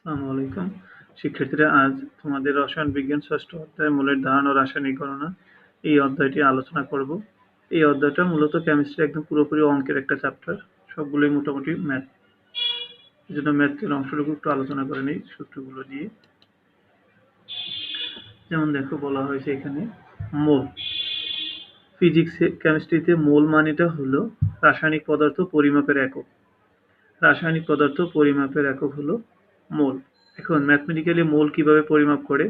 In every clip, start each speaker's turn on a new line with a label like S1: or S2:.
S1: আসসালামু আলাইকুম। শিক্ষার্থীরা, আজ তোমাদের রসায়ন বিজ্ঞান ষষ্ঠ অধ্যায় মূলের ধারণা ও রাসায়নিক গণনা এই অধ্যায়টি আলোচনা করব। এই অধ্যায়টা মূলত কেমিস্ট্রি একদম পুরোপুরি অঙ্কের একটা চ্যাপ্টার। সবগুলোই মোটামুটি ম্যাথ। এজন্য ম্যাথের অংশটুকু একটু আলোচনা করে নিই সূত্রগুলো দিয়ে। যেমন দেখো, বলা হয়েছে এখানে মোল। ফিজিক্সে কেমিস্ট্রিতে মোল মানেটা হলো রাসায়নিক পদার্থ পরিমাপের একক। রাসায়নিক পদার্থ পরিমাপের একক হলো মোল। এখন ম্যাথমেটিক্যালি মোল কিভাবে পরিমাপ করে?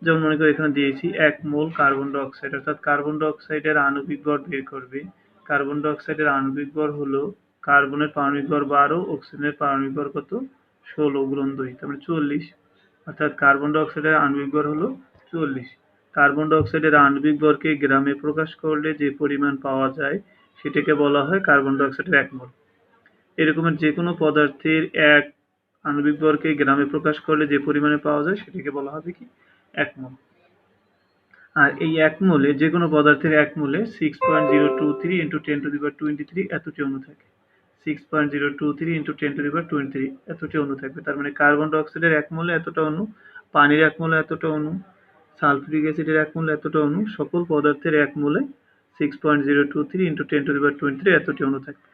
S1: যেমন মনে করি এখানে দিয়েছি 1 মোল কার্বন ডাই অক্সাইড, অর্থাৎ কার্বন ডাই অক্সাইডের আণবিক ভর বের করবে। কার্বন ডাই অক্সাইডের আণবিক ভর হলো কার্বনের পারমাণবিক ভর 12, অক্সিজেনের পারমাণবিক ভর কত? 16 গুণন 2, তার মানে 40। অর্থাৎ কার্বন ডাই অক্সাইডের আণবিক ভর হলো 40। কার্বন ডাই অক্সাইডের আণবিক ভরকে গ্রামে প্রকাশ করলে যে পরিমাণ পাওয়া যায় সেটাকে বলা হয় কার্বন ডাই অক্সাইডের 1 মোল। এরকমের যে কোনো পদার্থের এক আণবিক ভরকে গ্রামে প্রকাশ করলে যে পরিমাণে পাওয়া যায় সেটাকে বলা হবে কি? 1 মোল। আর এই 1 মোলে, যে কোনো পদার্থের 1 মোলে 6.023 × 10⁻23 এতটি অণু থাকে। 6.023 × 10⁻23 এতটি অণু থাকবে। তার মানে কার্বন ডাই অক্সাইডের 1 মোলে এতটা অণু, পানির 1 মোলে এতটা অণু, সালফিউরিক অ্যাসিডের 1 মোলে এতটা অণু, সকল পদার্থের 1 মোলে 6.023 × 10⁻23 এতটি অণু থাকবে।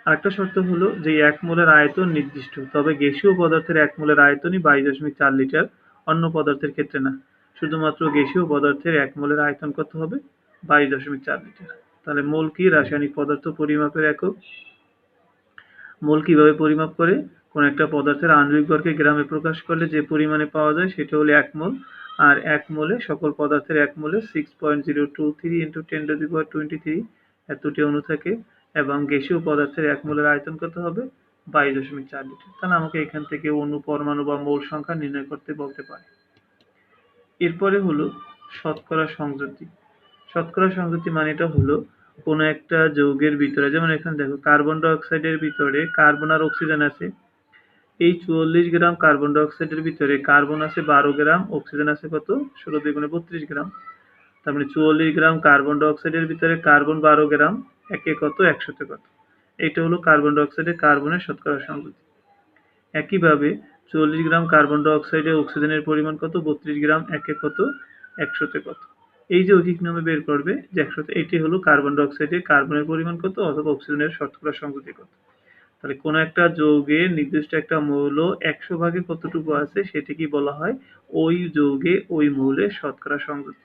S1: আরেকটা শর্ত হলো যে 1 মোলের আয়তন নির্দিষ্ট, তবে গ্যাসীয় পদার্থের 1 মোলের আয়তনই 22.4 লিটার, অন্য পদার্থের ক্ষেত্রে না। শুধুমাত্র গ্যাসীয় পদার্থের 1 মোলের আয়তন কত হবে? 22.4 লিটার। তাহলে মোল কি? রাসায়নিক পদার্থ পরিমাপের একক। মোল কিভাবে পরিমাপ করে? কোন একটা পদার্থের আণবিক ভরকে গ্রামে প্রকাশ করলে যে পরিমাণে পাওয়া যায় সেটা হলো 1 মোল। আর 1 মোলে, সকল পদার্থের 1 মোলে 6.023 × 10⁻23 এতটি অণু থাকে, এবং গ্যাসীয় পদার্থের 1 মোলের আয়তন কত হবে? 22.4 লিটার। তাহলে আমাকে এখান থেকে অণু, পরমাণু বা মোল সংখ্যা নির্ণয় করতে বলতে পারে। এরপরে হলো শতকরা সংযুতি। শতকরা সংযুতি মানেটা হলো কোন একটা যৌগের ভিতরে, যেমন এখানে দেখো কার্বন ডাই অক্সাইডের ভিতরে কার্বন আর অক্সিজেন আছে। এই 44 গ্রাম কার্বন ডাই অক্সাইডের ভিতরে কার্বন আছে 12 গ্রাম, অক্সিজেন আছে কত? 16 দ্বিগুণে 32 গ্রাম। তার মানে 44 গ্রাম কার্বন ডাই অক্সাইডের ভিতরে কার্বন 12 গ্রাম, একে কত? 100-তে কত? এটা হলো কার্বন ডাই অক্সাইডের কার্বনের শতকরা সংযুতি। একইভাবে 40 গ্রাম কার্বন ডাই অক্সাইডে অক্সিজেনের পরিমাণ কত? 32 গ্রাম, একে কত? 100-তে কত? এই যে ঐকিক নিয়মে বের করবে যে 100-তে, এটি হলো কার্বন ডাই অক্সাইডে কার্বনের পরিমাণ কত অথবা অক্সিজেনের শতকরা সংযুতি কত। তাহলে কোন একটা যৌগের নির্দিষ্ট একটা মৌল 100 ভাগে কতটুকু আছে সেটিকে বলা হয় ওই যৌগে ওই মৌলের শতকরা সংযুতি।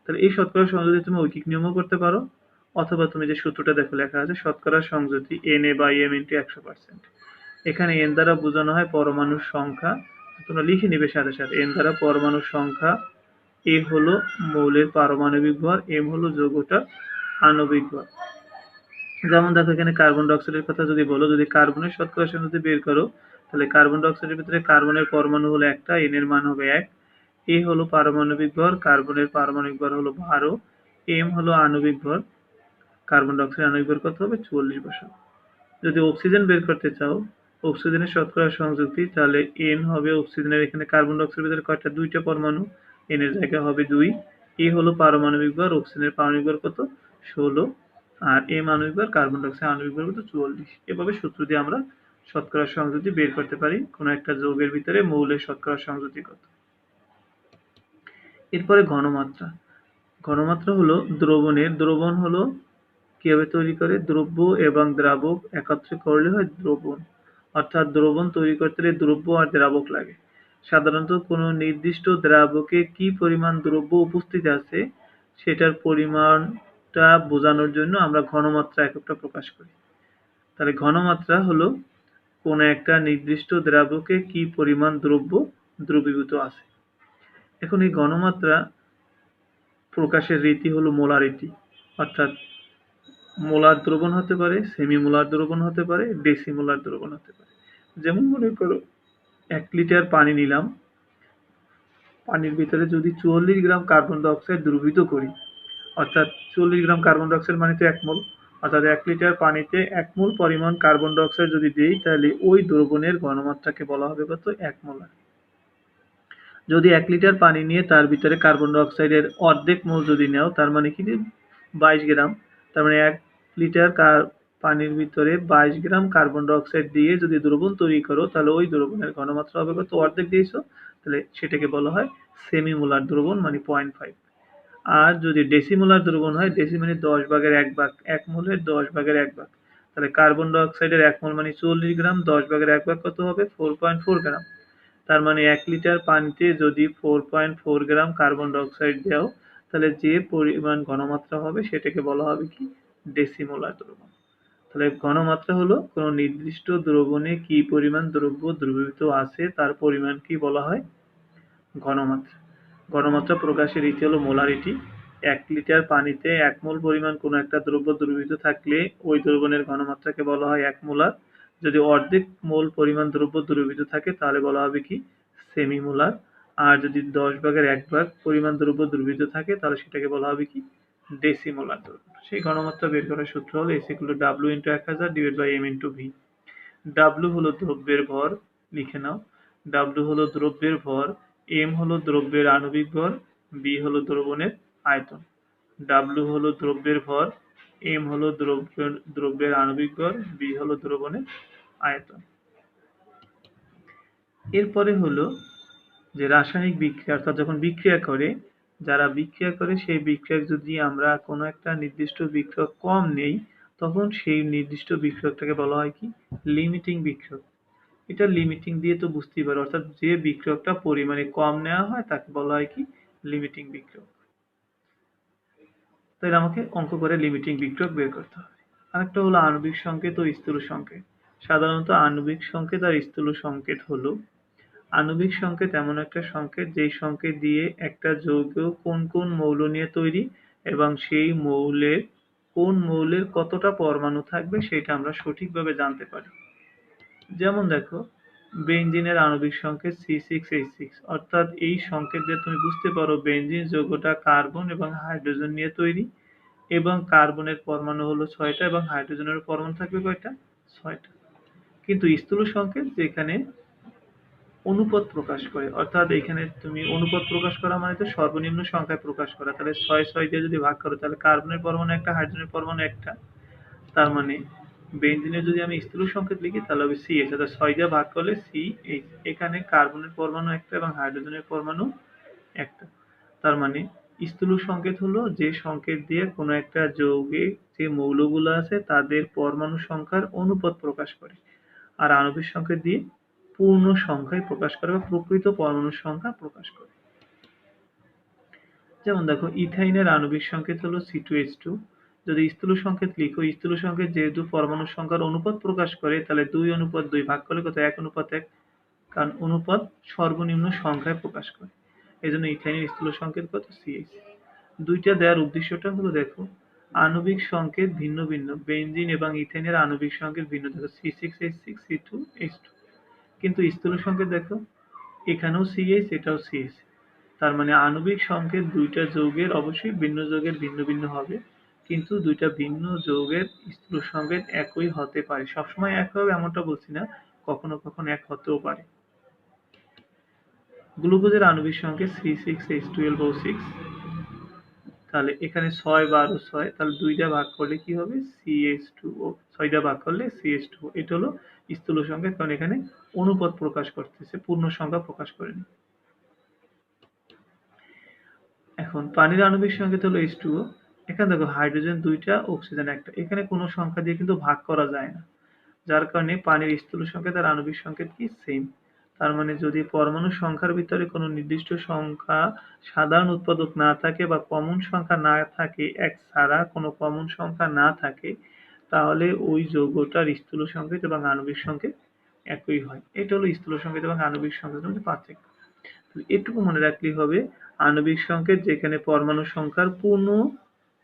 S1: তাহলে এই শতকরা সংযুতি তুমি ঐকিক নিয়মও করতে পারো, অথবা তুমি যে সূত্রটা দেখো লেখা আছে শতকরা সংযুতি Na/m × 100%। এখানে n দ্বারা বোঝানো হয় পরমাণুর সংখ্যা। তোমরা লিখে নিবে সাথে সাথে, n দ্বারা পরমাণুর সংখ্যা, a হলো মৌলের পারমাণবিক ভর, m হলো যৌগটার আণবিক ভর। যেমন দেখো এখানে কার্বন ডাই অক্সাইডের কথা যদি বলো, যদি কার্বনের শতকরা সংযুতি বের করো, তাহলে কার্বন ডাই অক্সাইডের ভিতরে কার্বনের পরমাণু হলো একটা, n এর মান হবে 1, a হলো পারমাণবিক ভর, কার্বনের পারমাণবিক ভর হলো 12, m হলো আণবিক ভর, কার্বন ডাই অক্সাইডের আণবিক ভর কত হবে? 44 বসাবো। যদি অক্সিজেন বের করতে চাও, অক্সিজেনের শতকরা সংযুক্তি, তাহলে n হবে অক্সিজেনের, এখানে কার্বন ডাই অক্সাইডের ভিতরে কয়টা? 2টা পরমাণু, n এর জায়গায় হবে 2, a হলো পারমাণবিক ভর, অক্সিজেনের পারমাণবিক ভর কত? 16, আর m আণবিক ভর, কার্বন ডাই অক্সাইড আণবিক ভর কত? 44। এভাবে সূত্র দিয়ে আমরা শতকরা সংযুতি বের করতে পারি কোন একটা যৌগের ভিতরে মৌলের শতকরা সংযুতি কত। এরপরে ঘনমাত্রা। ঘনমাত্রা হলো দ্রবণের, দ্রবণ হলো কিভাবে তৈরি করে? দ্রব্য এবং দ্রাবক একত্রে করলে হয় দ্রবণ। অর্থাৎ দ্রবণ তৈরি করতে হলে দ্রব্য আর দ্রাবক লাগে। সাধারণত কোনো নির্দিষ্ট দ্রাবকে কি পরিমাণ দ্রব্য উপস্থিত আছে সেটার পরিমাণটা বোঝানোর জন্য আমরা ঘনমাত্রা এককটা প্রকাশ করি। তাহলে ঘনমাত্রা হলো কোন একটা নির্দিষ্ট দ্রাবকে কি পরিমাণ দ্রব্য দ্রবীভূত আছে। এখন এই ঘনমাত্রা প্রকাশের রীতি হলো মোলারিটি, অর্থাৎ মোলার দ্রবণ হতে পারে, সেমি মোলার দ্রবণ হতে পারে, ডেসিমোলার দ্রবণ হতে পারে। যেমন মনে করো 1 লিটার পানি নিলাম, পানির ভিতরে যদি 44 গ্রাম কার্বন ডাই অক্সাইড দ্রবীভূত করি, অর্থাৎ 40 গ্রাম কার্বন ডাই অক্সাইড মানে তো 1 মোল, অর্থাৎ 1 লিটার পানিতে 1 মোল পরিমাণ কার্বন ডাই অক্সাইড যদি দেই, তাহলে ওই দ্রবণের ঘনমাত্রাকে বলা হবে কত? 1 মোলার। যদি 1 লিটার পানি নিয়ে তার ভিতরে কার্বন ডাই অক্সাইডের অর্ধেক মোল যদি নাও, তার মানে কি? 22 গ্রাম। তার মানে 1 লিটার পানির ভিতরে 22 গ্রাম কার্বন ডাই অক্সাইড দিয়ে যদি দ্রবণ তৈরি করো তাহলে ওই দ্রবণের ঘনমাত্রা হবে কত? অর্ধেক দিয়েছো, তাহলে সেটাকে বলা হয় সেমিমোলার দ্রবণ, মানে 0.5। আর যদি ডেসিমোলার দ্রবণ হয়, ডেসি মানে 10 ভাগের 1 ভাগ, 1 মোলের 10 ভাগের 1 ভাগ, তাহলে কার্বন ডাই অক্সাইডের 1 মোল মানে 40 গ্রাম, 10 ভাগের 1 ভাগ কত হবে? 4.4 গ্রাম। তার মানে 1 লিটার পানিতে যদি 4.4 গ্রাম কার্বন ডাই অক্সাইড দাও, তাহলে যে পরিমাণ ঘনমাত্রা হবে সেটাকে বলা হবে কি? ডেসিমোলার দ্রবণ। তাহলে ঘনমাত্রা হলো কোনো নির্দিষ্ট দ্রবণে কি পরিমাণ দ্রব্য দ্রবীভূত আছে তার পরিমাণ কি বলা হয়? ঘনমাত্রা। ঘনমাত্রা প্রকাশের রীতি হলো মোলারিটি। 1 লিটার পানিতে 1 মোল পরিমাণ কোনো একটা দ্রব্য দ্রবীভূত থাকলে ওই দ্রবণের ঘনমাত্রাকে বলা হয় 1 মোলার। যদি অর্ধেক মোল পরিমাণ দ্রব্য দ্রবীভূত থাকে তাহলে বলা হবে কি? সেমিমোলার। আর যদি 10 ভাগের 1 ভাগ পরিমাণ দ্রব্য দ্রবীভূত থাকে তাহলে সেটাকে বলা হবে কি? ডেসিমোলার দ্রব্য। সেই ঘনমাত্রা বের করার সূত্র হলো S=W × 1000 / m × V। W হলো দ্রব্যের ভর, লিখে নাও। W হলো দ্রব্যের ভর, M হলো দ্রব্যের আণবিক ভর, V হলো দ্রবণের আয়তন। W হলো দ্রব্যের ভর, M হলো দ্রব্যের আণবিক ভর, V হলো দ্রবণের আয়তন। এরপরে হলো যে রাসায়নিক বিক্রিয়া, অর্থাৎ যখন বিক্রিয়া করে, যারা বিক্রিয়া করে সেই বিক্রিয়ক যদি আমরা কোনো একটা নির্দিষ্ট বিক্রিয়ক কম নেই, তখন সেই নির্দিষ্ট বিক্রিয়কটাকে বলা হয় কি? লিমিটিং বিক্রিয়ক। এটা লিমিটিং দিয়ে তো বুঝতেই পারো, অর্থাৎ যে বিক্রিয়কটা পরিমাণে কম নেওয়া হয় তাকে বলা হয় কি? লিমিটিং বিক্রিয়ক। তাহলে আমাকে অঙ্ক করে লিমিটিং বিক্রিয়ক বের করতে হবে। আরেকটা হলো আণবিক সংকেত ও স্থূল সংকেত। সাধারণত আণবিক সংকেত আর স্থূল সংকেত হলো, আণবিক সংকেত এমন একটা সংকেত যেই সংকেত দিয়ে একটা যৌগ কোন কোন মৌল নিয়ে তৈরি এবং সেই কোন মৌলের কতটা পরমাণু থাকবে সেটা আমরা সঠিকভাবে জানতে পারি। যেমন দেখো, বেনজিনের আণবিক সংকেত C6H6, অর্থাৎ এই সংকেত দিয়ে তুমি বুঝতে পারো বেনজিন যৌগটা কার্বন এবং হাইড্রোজেন নিয়ে তৈরি, এবং কার্বনের পরমাণু হলো 6টা এবং হাইড্রোজেনের পরমাণু থাকবে কয়টা? 6টা। কিন্তু স্থূল সংকেত যেখানে অনুপাত প্রকাশ করে, অর্থাৎ এখানে তুমি অনুপাত প্রকাশ করা মানে তো সর্বনিম্ন সংখ্যায় প্রকাশ করা। তাহলে 6 দিয়ে যদি ভাগ করো তাহলে কার্বনের পরমাণু একটা, হাইড্রোজেনের পরমাণু একটা। তার মানে বেনজিনের যদি আমি স্থূল সংকেত লিখি তাহলে হবে CH, অর্থাৎ 6 দিয়ে ভাগ করলে CH। এখানে কার্বনের পরমাণু একটা এবং হাইড্রোজেনের পরমাণু একটা। তার মানে স্থূল সংকেত হলো যে সংকেত দিয়ে কোনো একটা যৌগে যে মৌলগুলো আছে তাদের পরমাণু সংখ্যার অনুপাত প্রকাশ করে। আর আণবিক সংকেত দিয়ে পূর্ণ সংখ্যায় প্রকাশ করে বা প্রকৃত পরমাণুর সংখ্যা প্রকাশ করে। যেমন দেখো, ইথাইনের আণবিক সংকেত হলো C2H2। যদি স্থূল সংকেত লিখো, স্থূল সংকেত যেহেতু পরমাণুর সংখ্যার অনুপাত প্রকাশ করে তাহলে 2:2 ভাগ করলে কত? 1:1, কারণ অনুপাত সর্বনিম্ন সংখ্যায় প্রকাশ করে। এই জন্য ইথাইনের স্থূল সংকেত কত? CH। দুইটা দেওয়ার উদ্দেশ্যটা হলো, দেখো আণবিক সংকেত ভিন্ন ভিন্ন, বেনজিন এবং ইথাইনের আণবিক সংকেত ভিন্ন, দেখো C6H6 C2H2, কিন্তু স্থূল সংকেত দেখো এখানেও CH, এটাও CH। তার মানে আণবিক সংকেত দুইটা যৌগের অবশ্যই ভিন্ন যৌগের ভিন্ন ভিন্ন হবে, কিন্তু দুইটা ভিন্ন যৌগের স্থূল সংকেত একই হতে পারে। সবসময় এক হবে এমনটা বলছি না, কখনো কখনো এক হতেও পারে। গ্লুকোজের আণবিক সংকেত C6H12O6। তাহলে এখানে 6 12 6, তাহলে 2 দিয়ে ভাগ করলে কি হবে? CH2O। 6 দিয়ে ভাগ করলে CH2O। এটা হলো স্থূল সংকেত, কারণ এখানে অনুপাত প্রকাশ করতেছে, পূর্ণ সংখ্যা প্রকাশ করেনি। এখন পানির আণবিক সংকেত হলো H2O। এখানে দেখো হাইড্রোজেন 2টা, অক্সিজেন 1টা, এখানে কোনো সংখ্যা দিয়ে কিন্তু ভাগ করা যায় না, যার কারণে পানির স্থূল সংকেত আর আণবিক সংকেত কি? সেম। তার মানে যদি পরমাণু সংখ্যার ভিতরে কোনো নির্দিষ্ট সংখ্যা সাধারণ উৎপাদক না থাকে বা কমন সংখ্যা না থাকে, এক ছাড়া কোনো কমন সংখ্যা না থাকে, তাহলে ওই যৌগটার স্থূল সংকেত এবং আণবিক সংকেত একই হয়। এটা হলো স্থূল সংকেত এবং আণবিক সংকেতের মধ্যে পার্থক্য। এটুকু মনে রাখলেই হবে, আণবিক সংকেত যেখানে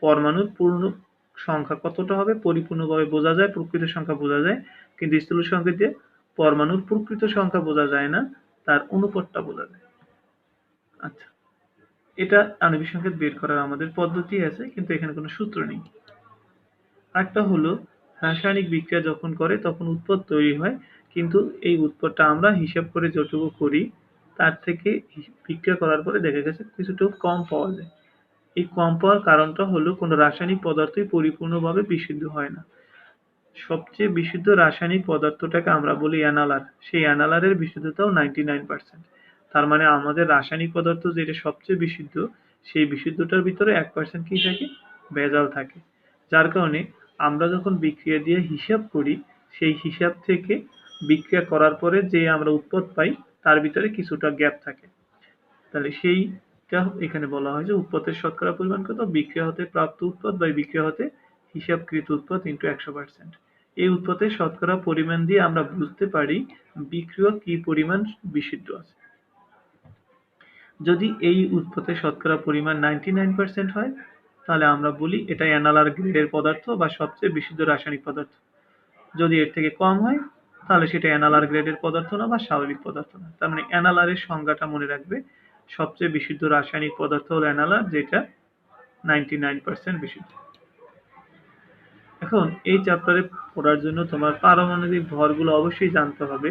S1: পরমাণুর পূর্ণ সংখ্যা কতটা হবে পরিপূর্ণভাবে বোঝা যায়, প্রকৃত সংখ্যা বোঝা যায়, কিন্তু স্থূল সংকেত দিয়ে পরমাণুর প্রকৃত সংখ্যা বোঝা যায় না, তার অনুপাতটা বোঝা যায়। আচ্ছা, এটা আণবিক সংকেত বের করার আমাদের পদ্ধতি আছে, কিন্তু এখানে কোনো সূত্র নেই। আরেকটা হলো, রাসায়নিক বিক্রিয়া যখন করে তখন উৎপাদ তৈরি হয়, কিন্তু এই উৎপাদটা আমরা হিসাব করে যতটুকু করি তার থেকে বিক্রিয়া করার পরে দেখা গেছে কিছুটা কম পাওয়া যায়। এই কম পাওয়ার কারণটা হলো কোনো রাসায়নিক পদার্থই পরিপূর্ণভাবে বিশুদ্ধ হয় না। সবচেয়ে বিশুদ্ধ রাসায়নিক পদার্থটাকে আমরা বলি অ্যানালার। সেই অ্যানালারের বিশুদ্ধতাও 99%। তার মানে আমাদের রাসায়নিক পদার্থ যেটা সবচেয়ে বিশুদ্ধ, সেই বিশুদ্ধতার ভিতরে 1% কি থাকে? ভেজাল থাকে। যার কারণে আমরা যখন বিক্রিয়া দিয়ে হিসাব করি, সেই হিসাব থেকে বিক্রিয়া করার পরে যে আমরা উৎপাদ পাই, তার ভিতরে কিছুটা গ্যাপ থাকে। তাহলে সেইটা এখানে বলা হয় যে উৎপাদের শতকরা পরিমাণ কত? বিক্রিয়া হতে প্রাপ্ত উৎপাদ বা বিক্রিয়া হতে হিসাবকৃত উৎপাদ ইনটু 100%। এই উৎপাদের শতকরা পরিমাণ দিয়ে আমরা বুঝতে পারি বিক্রিয়া কি পরিমাণ বিশুদ্ধ আছে। যদি এই উৎপাদের শতকরা পরিমাণ 99% হয়, তাহলে আমরা বলি এটা অ্যানালার গ্রেডের পদার্থ বা সবচেয়ে বিশুদ্ধ রাসায়নিক পদার্থ। যদি এর থেকে কম হয়, তাহলে সেটা অ্যানালার গ্রেডের পদার্থ না বা স্বাভাবিক পদার্থ না। তার মানে অ্যানালারের সংজ্ঞাটা মনে রাখবে, সবচেয়ে বিশুদ্ধ রাসায়নিক পদার্থ হলো অ্যানালার, যেটা 99% বিশুদ্ধ। এখন এই চ্যাপ্টারে পড়ার জন্য তোমার পারমাণবিক ভরগুলো অবশ্যই জানতে হবে।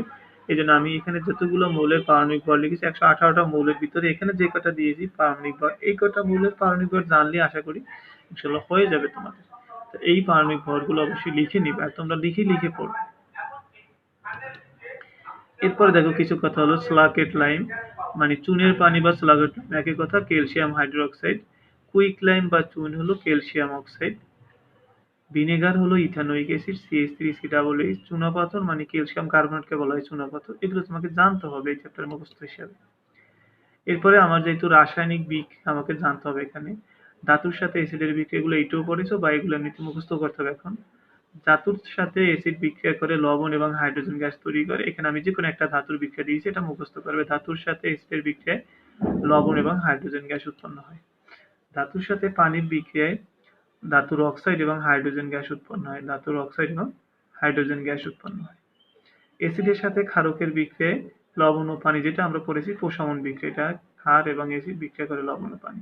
S1: এই জন্য আমি এখানে যতগুলো মৌলের পারমাণবিক ভর লিখেছি 118টা মৌলের ভিতরে এখানে যে কটা দিয়েছি পারমাণবিক ভর, এই কটা মৌলের পারমাণবিক ভর জানলে আশা করি ইনশাল্লাহ হয়ে যাবে তোমাদের। তো এই পারমাণবিক ভরগুলো অবশ্যই লিখে নিবে আর তোমরা লিখে লিখে পড়ো। এরপরে দেখো কিছু কথা হলো স্লাকেট লাইম, মানে চুনের পানি বা স্লাকেট লাইম একই কথা, ক্যালসিয়াম হাইড্রোক্সাইড। কুইক লাইম বা চুন হলো ক্যালসিয়াম অক্সাইড। ভিনেগার হলো ইথানোয়িক অ্যাসিড CH3COOH। চুনাপাথর মানে ক্যালসিয়াম কার্বনেটকে বলা হয় চুনাপাথর। এগুলো তোমাকে জানতে হবে এই চ্যাপ্টারের মুখস্থ হিসাবে। এরপরে আমার যেহেতু রাসায়নিক দিক আমাকে জানতে হবে, এখানে ধাতুর সাথে অ্যাসিডের বিক্রিয়া, এগুলো এইটাও পড়েছো বা এগুলো এমনিতে মুখস্থ করতে হবে। এখন ধাতুর সাথে অ্যাসিড বিক্রিয়া করে লবণ এবং হাইড্রোজেন গ্যাস তৈরি করে। এখানে আমি যে কোনো একটা ধাতুর বিক্রিয়া দিয়েছি, এটা মুখস্থ করবে। ধাতুর সাথে অ্যাসিডের বিক্রিয়ায় লবণ এবং হাইড্রোজেন গ্যাস উৎপন্ন হয়। ধাতুর সাথে পানির বিক্রিয়ায় ধাতুর অক্সাইড এবং হাইড্রোজেন গ্যাস উৎপন্ন হয়। ধাতুর অক্সাইড এবং হাইড্রোজেন গ্যাস উৎপন্ন হয়। অ্যাসিডের সাথে ক্ষারকের বিক্রিয়ায় লবণ ও পানি, যেটা আমরা পড়েছি প্রশমন বিক্রিয়া, এটা ক্ষার এবং অ্যাসিড বিক্রিয়া করে লবণ ও পানি।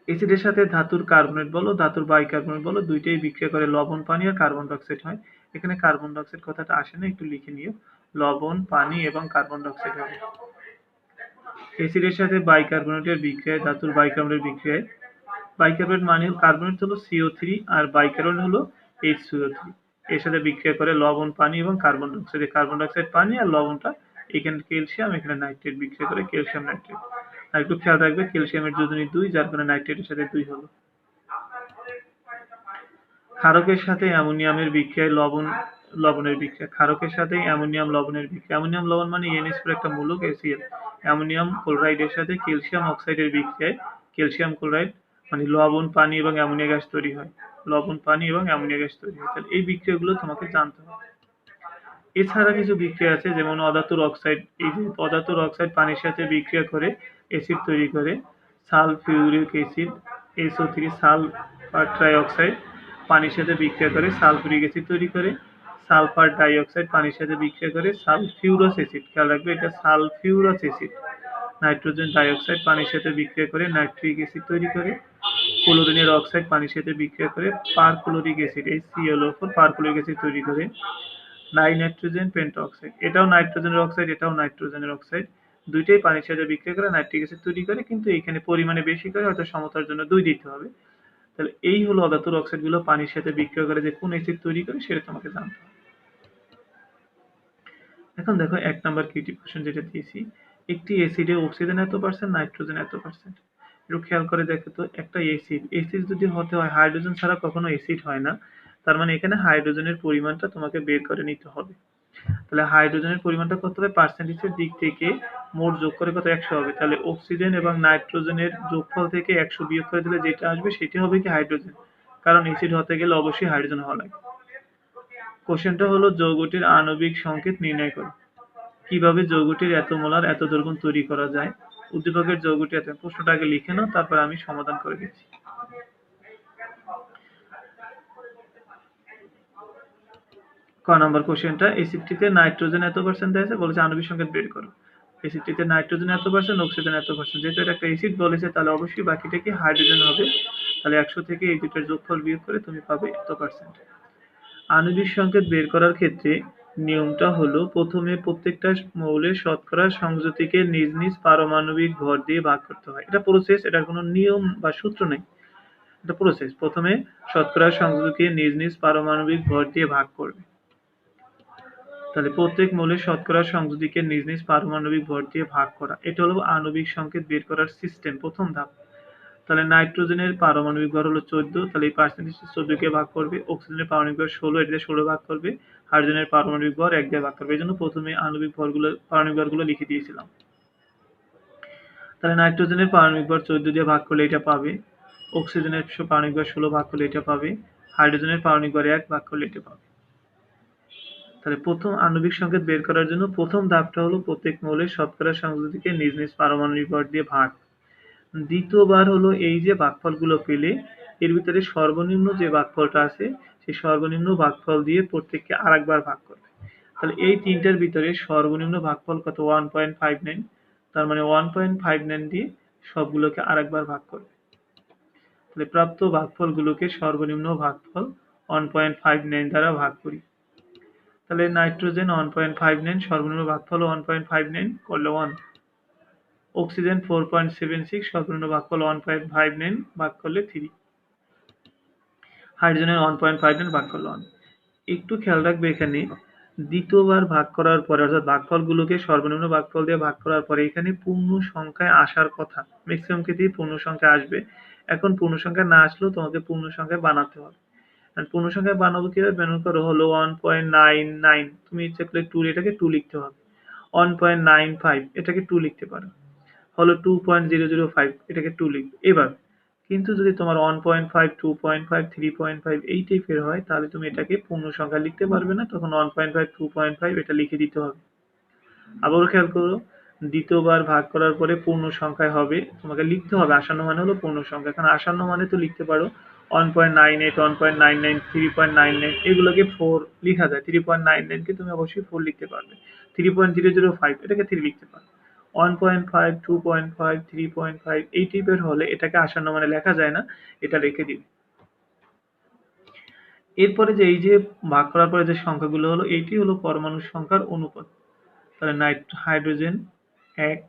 S1: অ্যাসিডের সাথে ধাতুর কার্বনেট বলো, ধাতুর বাইকার্বনেট বলো, দুইটাই বিক্রিয়া করে লবণ, পানি আর কার্বন ডাইঅক্সাইড হয়। এখানে কার্বন ডাইঅক্সাইড কথাটা আসে না, একটু লিখে নিও। লবণ, পানি এবং কার্বন ডাইঅক্সাইড হবে। অ্যাসিডের সাথে বাইকার্বনেটের বিক্রিয়ায় ধাতুর বাইকার্বনেট বিক্রিয়ায়, বাইকার্বনেট মানে কার্বনেট হলো CO3 আর বাইকার্বনেট হলো H2O3। এর সাথে বিক্রিয়া করে লবণ, পানি এবং কার্বন ডাইঅক্সাইড। কার্বন ডাইঅক্সাইড পানি আর লবণটা, এখানে ক্যালসিয়াম, এখানে নাইট্রেট বিক্রিয়া করে ক্যালসিয়াম নাইট্রেট। আর একটু খেয়াল রাখবে ক্যালসিয়ামের যোজনী 2, যার কারণে নাইট্রেটের সাথে 2 হলো। ক্ষারকের সাথে অ্যামোনিয়ামের বিক্রিয়ায় লবণের বিক্রিয়া। ক্ষারকের সাথে অ্যামোনিয়াম লবণের বিক্রিয়া। অ্যামোনিয়াম লবণ মানে NH4 একটা মূলক HCl। অ্যামোনিয়াম ক্লোরাইডের সাথে ক্যালসিয়াম অক্সাইডের বিক্রিয়ায় ক্যালসিয়াম ক্লোরাইড মানে লবণ, পানি এবং অ্যামোনিয়া গ্যাস তৈরি হয়। লবণ, পানি এবং অ্যামোনিয়া গ্যাস তৈরি হয়। তাহলে এই বিক্রিয়াগুলো তোমাকে জানতে হবে। এছাড়া কিছু বিক্রিয়া আছে, যেমন অধাতুর অক্সাইড। এই যে অধাতুর অক্সাইড পানির সাথে বিক্রিয়া করে অ্যাসিড তৈরি করে। Sulphuric acid SO3, sulphur trioxide পানির সাথে বিক্রিয়া করে সালফিউরিক অ্যাসিড তৈরি করে। সালফার ডাইঅক্সাইড পানির সাথে বিক্রিয়া করে সালফিউরাস অ্যাসিড, খেয়াল রাখবে এটা সালফিউরাস অ্যাসিড। নাইট্রোজেন ডাইঅক্সাইড পানির সাথে বিক্রিয়া করে নাইট্রিক অ্যাসিড তৈরি করে। ক্লোরিনের অক্সাইড পানির সাথে বিক্রিয়া করে perchloric acid HClO4 perchloric acid তৈরি করে। নাইট্রোজেন পেন্টঅক্সাইড, এটাও নাইট্রোজেনের অক্সাইড, এটাও নাইট্রোজেনের অক্সাইড। দুইটাই পানির সাথে বিক্রিয়া করে নাইট্রিক অ্যাসিড তৈরি করে, কিন্তু এইখানে পরিমাণে বেশি করে, হয়তো সমতার জন্য 2 দিতে হবে। তাহলে এই হলো অধাতুর অক্সাইডগুলো পানির সাথে বিক্রিয়া করে যে কোন অ্যাসিড তৈরি করে, সেটা তোমাকে জানতে হবে। এখন দেখো 1 নাম্বার কিউটি কোশ্চেন যেটা দিয়েছি, একটি অ্যাসিডে অক্সিজেন এত পার্সেন্ট, নাইট্রোজেন এত পার্সেন্ট। একটু খেয়াল করে দেখো তো, একটা অ্যাসিড যদি হতে হয়, হাইড্রোজেন ছাড়া কখনো অ্যাসিড হয় না। তার মানে এখানে হাইড্রোজেনের পরিমাণটা তোমাকে বের করে নিতে হবে। তাহলে হাইড্রোজেনের পরিমাণটা কত হবে? পার্সেন্টেজের দিক থেকে মোট যোগ করে কত? 100 হবে। তাহলে অক্সিজেন এবং নাইট্রোজেনের যোগফল থেকে 100 বিয়োগ করে দিলে যেটা আসবে সেটা হবে কি? হাইড্রোজেন। কারণ অ্যাসিড হতে গেলে অবশ্যই হাইড্রোজেন হওয়া লাগে। কোশ্চেনটা হলো যৌগটির আণবিক সংকেত নির্ণয় করো। কিভাবে যৌগটির এত মোলার এত দ্রবণ তৈরি করা যায়? উদ্দীপকের যৌগটি এত, প্রশ্নটা আগে লিখে নাও, তারপর আমি সমাধান করে দিচ্ছি। ক নাম্বার কোশ্চেনটা, অ্যাসিডটিতে নাইট্রোজেন এত পার্সেন্ট আছে, বলেছে আণবিক সংকেত বের করো। অ্যাসিডটিতে নাইট্রোজেন এত পার্সেন্ট, অক্সিজেন এত পার্সেন্ট। যেহেতু এটা একটা অ্যাসিড বলেছে, তাহলে অবশ্যই বাকিটা কি? হাইড্রোজেন হবে। তাহলে 100 থেকে এই দুটোর যোগফল বিয়োগ করে তুমি পাবে এত পার্সেন্ট। আণবিক সংকেত বের করার ক্ষেত্রে নিয়মটা হলো, প্রথমে প্রত্যেকটা মৌলের শতকরা সংযুতিকে নিজ নিজ পারমাণবিক ভর দিয়ে ভাগ করতে হয়। এটা প্রসেস, এটার কোনো নিয়ম বা সূত্র নেই। এটা প্রসেস। প্রথমে শতকরা সংযোজকে নিজ নিজ পারমাণবিক ভর দিয়ে ভাগ করবে। তাহলে প্রত্যেক মৌলের শতকরা সংযোজকে নিজ নিজ পারমাণবিক ভর দিয়ে ভাগ করা, এটা হলো আণবিক সংকেত বের করার সিস্টেম, প্রথম ধাপ। তাহলে নাইট্রোজেনের পারমাণবিক ভর হলো 14, তাহলে এই পার্সেন্টেজ 14 কে ভাগ করবে। অক্সিজেনের পারমাণবিক ভর 16, এটা দিয়ে 16 ভাগ করবে। হাইড্রোজেনের পারমাণবিক ভর 1 দিয়ে ভাগ করবে। এই জন্য প্রথমে আণবিক ভরগুলো পারমাণবিক ভরগুলো লিখে দিয়েছিলাম। তাহলে নাইট্রোজেনের পারমাণবিক ভর 14 দিয়ে ভাগ করলে এটা পাবে। অক্সিজেনের পারমাণবিক ভর 16 ভাগ করলে এটা পাবে। হাইড্রোজেনের পারমাণবিক ভর 1 ভাগ করলে এটা পাবে। তাহলে প্রথম আণবিক সংকেত বের করার জন্য প্রথম ধাপটা হলো প্রত্যেক মৌলের শতকরা সংযোজকে নিজ নিজ পারমাণবিক ভর দিয়ে ভাগ। দ্বিতীয়বার হলো এই যে ভাগফলগুলো পেলে এর ভিতরে সর্বনিম্ন যে ভাগফলটা আছে সেই সর্বনিম্ন ভাগফল দিয়ে প্রত্যেককে আরেকবার ভাগ করবে। তাহলে এই তিনটার ভিতরে সর্বনিম্ন ভাগফল কত? 1.59। তার মানে 1.59 দিয়ে সবগুলোকে আরেকবার ভাগ করবে। তাহলে প্রাপ্ত ভাগফলগুলোকে সর্বনিম্ন ভাগফল 1.59 দ্বারা ভাগ করি। তাহলে নাইট্রোজেন 1.59, সর্বনিম্ন ভাগফল 1.59 করলে 1। অক্সিজেন 4.76, সর্বনিম্ন ভাগফল 1.59 ভাগ করলে 3। হাইড্রোজেনের 1.59 ভাগ করলে 1। একটু খেয়াল রাখবে এখানে দ্বিতীয়বার ভাগ করার পরে অর্থাৎ ভাগফলগুলোকে সর্বনিম্ন ভাগফল দিয়ে ভাগ করার পরে এখানে পূর্ণ সংখ্যায় আসার কথা, ম্যাক্সিমাম ক্ষেত্রেই পূর্ণ সংখ্যা আসবে। এখন পূর্ণ সংখ্যা না আসলেও তোমাকে পূর্ণ সংখ্যায় বানাতে হবে। আর পূর্ণ সংখ্যায় বানাবো কিভাবে? মনে করো হলো 1.99, তুমি ইচ্ছে করলে 2 এটাকে 2 লিখতে হবে। 1.95 এটাকে 2 লিখতে পারো। হলো 2.005 এটাকে 2 লিখবে। এবার কিন্তু যদি তোমার 1.5, 2.5, 3.5 এই টাইপের হয় তাহলে তুমি এটাকে পূর্ণ সংখ্যা লিখতে পারবে না, তখন 1.5, 2.5 এটা লিখে দিতে হবে। আবারও খেয়াল করো, দ্বিতীয়বার ভাগ করার পরে পূর্ণ সংখ্যায় হবে, তোমাকে লিখতে হবে আসন্ন মানে হলো পূর্ণ সংখ্যা। কারণ আসন্ন মানে তো লিখতে পারো 1.98, 1.99, 3.99 এগুলোকে 4 লিখা যায়। 3.99 কে তুমি অবশ্যই 4 লিখতে পারবে। 3.005 এটাকে 3 লিখতে পারো। 1.5, 2.5, 3.5 এই টাইপের হলে এটাকে আসন্ন মানে লেখা যায় না, এটা রেখে দিবে। এরপরে যে এই যে ভাগ করার পরে যে সংখ্যাগুলো হলো এইটি হলো পরমাণুর সংখ্যার অনুপাত। তাহলে হাইড্রোজেন 1,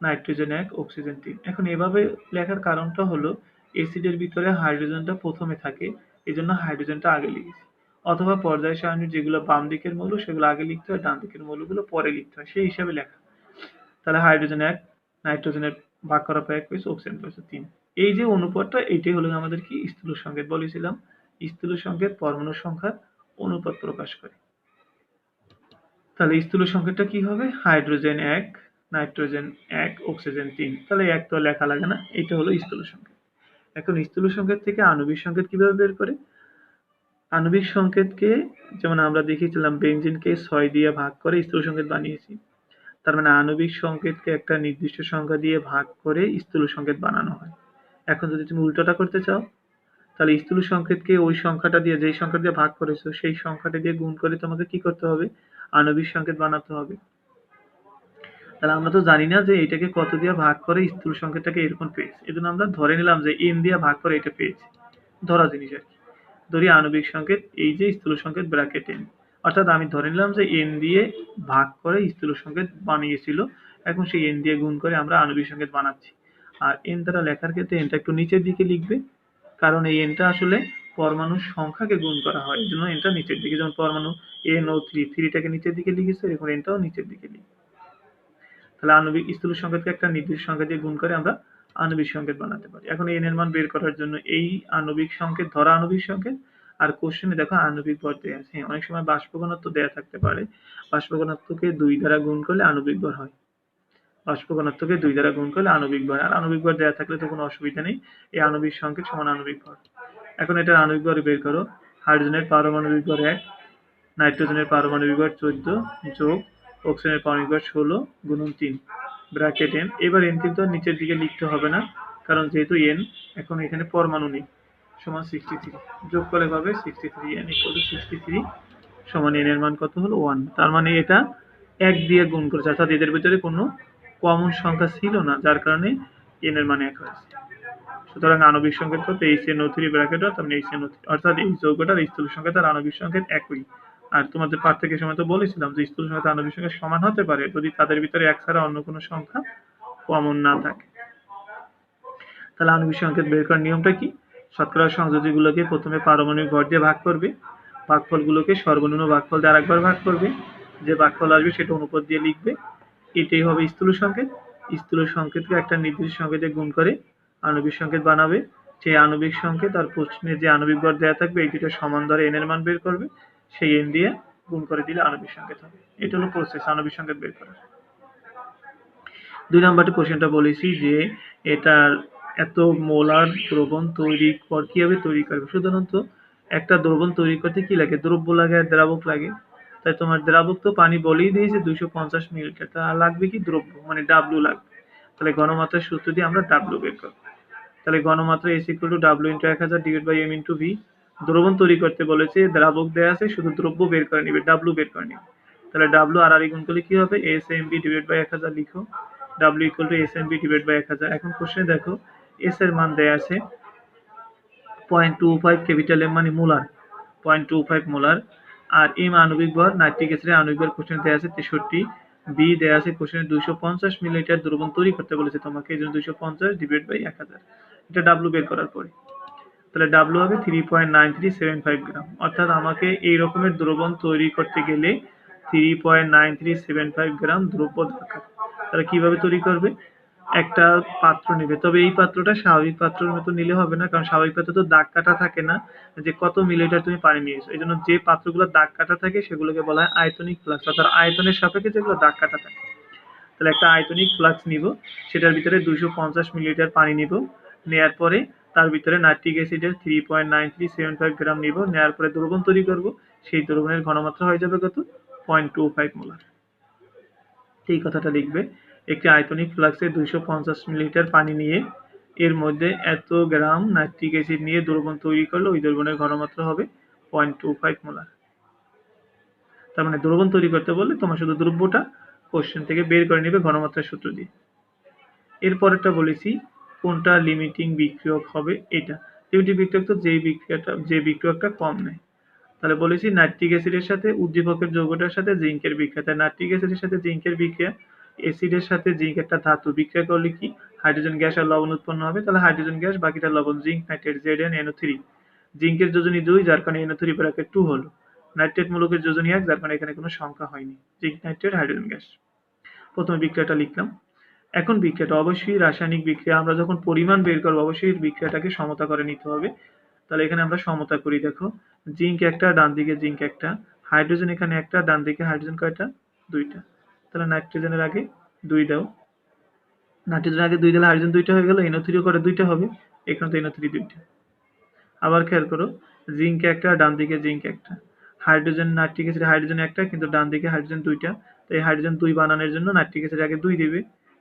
S1: নাইট্রোজেন 1, অক্সিজেন 3। এখন এভাবে লেখার কারণটা হলো অ্যাসিডের ভিতরে হাইড্রোজেনটা প্রথমে থাকে, এজন্য হাইড্রোজেনটা আগে লিখেছি। অথবা পর্যায় সারণীর যেগুলো বাম দিকের মৌল সেগুলো আগে লিখতে হয়, ডান দিকের মৌলগুলো পরে লিখতে হয়, সেই হিসাবে লেখা। তাহলে হাইড্রোজেন 1, নাইট্রোজেনের ভাগ করার পর 1 পেয়েছে, অক্সিজেন পেয়েছে 3। এই যে অনুপাতটা এইটাই হলো আমাদের কি স্থূল সংকেত বলেছিলাম। স্থূল সংকেত পরমাণুর সংখ্যার অনুপাত প্রকাশ করে। তাহলে স্থূল সংকেতটা কি হবে? Hydrogen 1, nitrogen 1, oxygen 3। তাহলে 1 তো লেখা লাগে না, এটা হলো স্থূল সংকেত। এখন স্থূল সংকেত থেকে আণবিক সংকেত কিভাবে বের করে? আণবিক সংকেতকে যেমন আমরা দেখিয়েছিলাম বেনজিনকে 6 দিয়ে ভাগ করে স্থূল সংকেত বানিয়েছি। তার মানে আণবিক সংকেতকে একটা নির্দিষ্ট সংখ্যা দিয়ে ভাগ করে স্থূল সংকেত বানানো হয়। এখন যদি তুমি উল্টোটা করতে চাও তাহলে স্থূল সংকেতকে ওই সংখ্যাটা দিয়ে, যেই সংখ্যা দিয়ে ভাগ করেছো সেই সংখ্যাটা দিয়ে গুণ করে তোমাকে কি করতে হবে? আণবিক সংকেত বানাতে হবে। তাহলে আমরা তো জানি না যে এটাকে কত দিয়ে ভাগ করে স্থূল সংকেতটাকে এরকম পেয়েছি, এজন্য আমরা ধরে নিলাম যে n দিয়ে ভাগ করে এটা পেয়েছি, ধরা জিনিস আর কি। ধরি আণবিক সংকেত এই যে স্থূল সংকেত ব্র্যাকেট n, অর্থাৎ আমি ধরে নিলাম যে n দিয়ে ভাগ করে স্থূল সংকেত বানিয়েছিল, এখন সেই n দিয়ে গুণ করে আমরা আণবিক সংকেত বানাচ্ছি। আর n দ্বারা লেখার ক্ষেত্রে nটা একটু নিচের দিকে লিখবে, কারণ এই nটা আসলে পরমাণুর সংখ্যাকে গুণ করা হয়, এই জন্য nটা নিচের দিকে। যেমন পরমাণু NO3 টাকে নিচের দিকে লিখেছে, এরকম nটাও নিচের দিকে লিখবে। তাহলে আণবিক স্থূল সংকেতকে একটা নির্দিষ্ট সংখ্যা দিয়ে গুণ করে আমরা আণবিক সংকেত বানাতে পারি। এখন n এর মান বের করার জন্য এই আণবিক সংকেত ধরা আণবিক সংকেত আর কোশ্চেনে দেখো আণবিক ভর দেয়া আছে। অনেক সময় বাষ্প ঘনত্ব দেয়া থাকতে পারে, বাষ্প ঘনত্বকে 2 দ্বারা গুণ করলে আণবিক ভর হয়। বাষ্প ঘনত্বকে 2 দ্বারা গুণ করলে আণবিক ভর, আর আণবিক ভর দেয়া থাকলে তো কোনো অসুবিধা নেই, এই আণবিক সংকেত সমান আণবিক ভর। এখন এটা আণবিক ভর বের করো। হাইড্রোজেনের পারমাণবিক ভর 1, নাইট্রোজেনের পারমাণবিক ভর 14 যোগ অক্সিজেনের পারমাণবিক ভর 16 গুণন 3 ব্র্যাকেট n। এবার n কিন্তু আর নিচের দিকে লিখতে হবে না, কারণ যেহেতু n এখন এখানে পরমাণু নেই, সমান 63। যোগ করলে পাবে 63, n = 63 সমান n এর মান কত হলো 1। তার মানে এটা 1 দিয়ে গুণ করেছে, অর্থাৎ এদের ভিতরে কোনো কমন সংখ্যা ছিল না, যার কারণে n এর মান 1 হয়েছে। সুতরাং আণবিক সংকেত কত? HNO3 ব্র্যাকেট, তার মানে HNO3, অর্থাৎ এই যৌগটার স্থূল সংকেত আর আণবিক সংকেত একই। আর তোমাদের পার্থক্যের সময় তো বলেছিলাম যে স্থূল সংকেত আণবিক সংকেত সমান হতে পারে যদি তাদের ভিতরে 1 ছাড়া অন্য কোনো সংখ্যা কমন না থাকে। তাহলে আণবিক সংকেত বের করার নিয়মটা কি? শতকরা সংযোজীগুলোকে প্রথমে পারমাণবিক ভর দিয়ে ভাগ করবে, ভাগফলগুলোকে সর্বনিম্ন ভাগফল দিয়ে আরেকবার ভাগ করবে, যে ভাগফল আসবে সেটা অনুপাত দিয়ে লিখবে। এটাই হবে স্থূল সংকেত। স্থূল সংকেতকে একটা নির্দিষ্ট সংকেতে গুণ করে আণবিক সংকেত বানাবে। সেই আণবিক সংকেত আর প্রশ্নে যে আণবিক ভর দেওয়া থাকবে এই দুটো সমান ধরে এন এর মান বের করবে, সেই এন দিয়ে গুণ করে দিলে আণবিক সংকেত হবে। এটা হলো প্রসেস আণবিক সংকেত বের করার। 2 নাম্বারটি কোশ্চেনটা বলেছি যে এটার এত মোলার দ্রবণ তৈরি কিভাবে তৈরি করবে। সাধারণত একটা দ্রবণ তৈরি করতে কি লাগে, দ্রব্য লাগে আর দ্রাবক লাগে। তাই তোমার দ্রাবক তো পানি বলেই দিয়েছে 250 মিলিলিটার, তা লাগবে কি দ্রব্য মানে ডাব্লু লাগবে। তাহলে ঘনমাত্রার সূত্র দিয়ে আমরা ডাব্লু বের করবো। তাহলে ঘনমাত্রা S equal to W into 1000 divided by M into V। দ্রবণ তৈরি করতে বলেছে, দ্রাবক দেয়া আছে, শুধু দ্রব্য বের করে নিবে, ডাব্লু বের করে নিবে। তাহলে ডাব্লু আর গুণ করলে কি হবে, SMB divided by 1000 লিখো, W equal to SMB divided by 1000। এখন কোশ্চেনে দেখো S এর মান দেয়া আছে 0.25 ক্যাপিটাল M মানে মোলার, 0.25 মোলার। আর M আণবিক ভর, নাইট্রিক অ্যাসিডের আণবিক ভর কোশ্চেনে দেয়া আছে 63, B দেয়া আছে কোশ্চেনে 250 মিলিলিটার দ্রবণ তৈরি করতে বলেছে তোমাকে, এই জন্য 250 ডিভাইড বাই 1000। এটা ডাব্লু বের করার পরে তাহলে ডাব্লু হবে 3.9375 গ্রাম। অর্থাৎ আমাকে এই রকমের দ্রবণ তৈরি করতে গেলে 3.9375 গ্রাম দ্রব্য দরকার। তাহলে কিভাবে তৈরি করবে, একটা পাত্র নেবে, তবে এই পাত্রটা স্বাভাবিক পাত্রের মতো নিলে হবে না, কারণ স্বাভাবিক পাত্র তো দাগ কাটা থাকে না যে কত মিলিলিটার তুমি পানি নিয়েছো। এই জন্য যে পাত্রগুলো দাগ কাটা থাকে সেগুলোকে বলা হয় আয়তনিক ফ্লাক্স, অর্থাৎ আয়তনের সাপেক্ষে যেগুলো দাগ কাটা থাকে। তাহলে একটা আয়তনিক ফ্লাক্স নিব, সেটার ভিতরে 250 মিলিলিটার পানি নিব, নেয়ার পরে তার ভিতরে নাইট্রিক অ্যাসিডের 3.9375 গ্রাম নিব, নেয়ার পরে দ্রবণ তৈরি করব। সেই দ্রবণের ঘনমাত্রা হয়ে যাবে কত, 0.25 মোলার। এই কথাটা লিখবে, একটি আয়তনিক ফ্লাক্সে 250 মিলিলিটার পানি নিয়ে এর মধ্যে এত গ্রাম নাইট্রিক অ্যাসিড নিয়ে দ্রবণ তৈরি করলে ওই দ্রবণের ঘনমাত্রা হবে 0.25 মোলার। তার মানে দ্রবণ তৈরি করতে বললে তোমার শুধু দ্রব্যটা কোশ্চেন থেকে বের করে নেবে ঘনমাত্রার সূত্র দিয়ে। এরপরেরটা বলেছি কোনটা লিমিটিং বিক্রিয়ক হবে, এটা লিমিটিং বিক্রিয়ক তো যে বিক্রিয়কটা কম নেয়। তাহলে বলেছি নাইট্রিক অ্যাসিডের সাথে উদ্দীপকের যৌগটার সাথে জিঙ্কের বিক্রিয়া, তাই নাইট্রিক অ্যাসিডের সাথে জিঙ্কের বিক্রিয়া, অ্যাসিডের সাথে জিঙ্ক একটা ধাতু বিক্রিয়া করলে কি হাইড্রোজেন গ্যাস আর লবণ উৎপন্ন হবে। তাহলে হাইড্রোজেন গ্যাস, বাকিটা লবণ, জিঙ্ক নাইট্রেট ZnNO3। জিঙ্কের যোজনী 2 যার কারণে NO3 ব্র্যাকেট 2 হলো। নাইট্রেট মূলকের যোজনী 1 যার কারণে এখানে কোনো সংখ্যা হয়নি, জিঙ্ক নাইট্রেট হাইড্রোজেন গ্যাস। প্রথমে বিক্রিয়াটা লিখলাম। এখন বিক্রিয়াটা অবশ্যই রাসায়নিক বিক্রিয়া, আমরা যখন পরিমাণ বের করবো অবশ্যই বিক্রিয়াটাকে সমতা করে নিতে হবে। তাহলে এখানে আমরা সমতা করি, দেখো জিঙ্ক একটা, ডান দিকে জিঙ্ক একটা, হাইড্রোজেন এখানে একটা, ডান দিকে হাইড্রোজেন কয়টা, 2টা। তাহলে নাইট্রোজেনের আগে 2 দাও, নাইট্রোজেনের আগে 2 দিলে হাইড্রোজেন 2টা হয়ে গেল, NO3 করে 2টা হবে, এখানে তো NO3 2টা। আবার খেয়াল করো, জিঙ্ক একটা, ডান দিকে জিঙ্ক একটা, হাইড্রোজেন নাইট্রিক অ্যাসিড হাইড্রোজেন একটা, কিন্তু ডান দিকে হাইড্রোজেন 2টা। তো এই হাইড্রোজেন 2 বানানোর জন্য নাইট্রিক অ্যাসিড আগে 2 দিবে,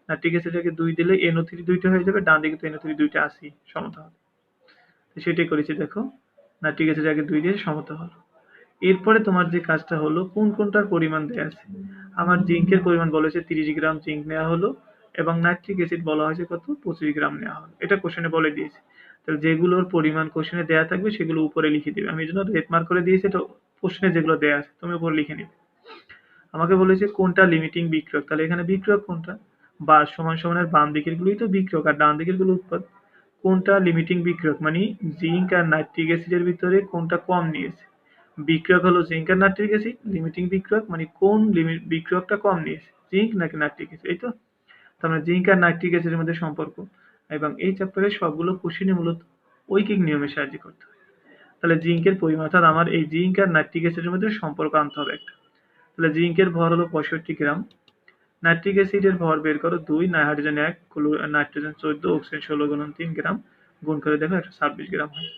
S1: নাইট্রিক অ্যাসিড আগে 2 দিলে NO3 2টা হয়ে যাবে, ডান দিকে তো NO3 2টা আছেই, সমতা হবে। তো সেটাই করেছি, দেখো নাইট্রিক অ্যাসিড আগে 2 দিয়ে সমতা হলো। এরপরে তোমার যে কাজটা হলো কোনটার পরিমাণ দেয়া আছে। আমার জিঙ্কের পরিমাণ বলেছে 30 গ্রাম জিঙ্ক নেওয়া হলো এবং নাইট্রিক অ্যাসিড বলা হয়েছে কত, 25 গ্রাম নেওয়া হলো। এটা কোশ্চেনে বলে দিয়েছে। তাহলে যেগুলোর পরিমাণ কোশ্চেনে দেয়া থাকবে সেগুলো উপরে লিখে দিবে। আমি এই জন্য রেড মার্ক করে দিয়েছি, এটা কোশ্চেনে যেগুলো দেয়া আছে তুমি উপরে লিখে নিবে। আমাকে বলেছে কোনটা লিমিটিং বিক্রিয়ক, তাহলে এখানে বিক্রিয়ক কোনটা, বা সমান সমানের বাম দিকের গুলোই তো বিক্রিয়ক আর ডান দিকের গুলো উৎপাদ। কোনটা লিমিটিং বিক্রিয়ক মানে জিঙ্ক আর নাইট্রিক অ্যাসিডের ভিতরে কোনটা কম নিয়েছে। বিক্রিয়ক হলো জিঙ্ক আর নাইট্রিক অ্যাসিড, লিমিটিং বিক্রিয়ক মানে কোন বিক্রিয়কটা কম নিয়েছে, জিঙ্ক নাকি নাইট্রিক অ্যাসিড, এই তো। তার মানে জিঙ্ক আর নাইট্রিক অ্যাসিডের মধ্যে সম্পর্ক, এবং এই চ্যাপ্টারের সবগুলো কোশ্চেনে মূলত ঐকিক নিয়মে সাহায্য করতে হয়। তাহলে জিঙ্কের পরিমাণ, অর্থাৎ আমার এই জিঙ্ক আর নাইট্রিক অ্যাসিডের মধ্যে সম্পর্ক আনতে হবে একটা। তাহলে জিঙ্কের ভর হলো 65 গ্রাম, নাইট্রিক অ্যাসিডের ভর বের করো 2, হাইড্রোজেন 1, নাইট্রোজেন 14, অক্সিজেন 16 গুণন 3 গ্রাম, গুণ করে দেখো 126 গ্রাম হয়।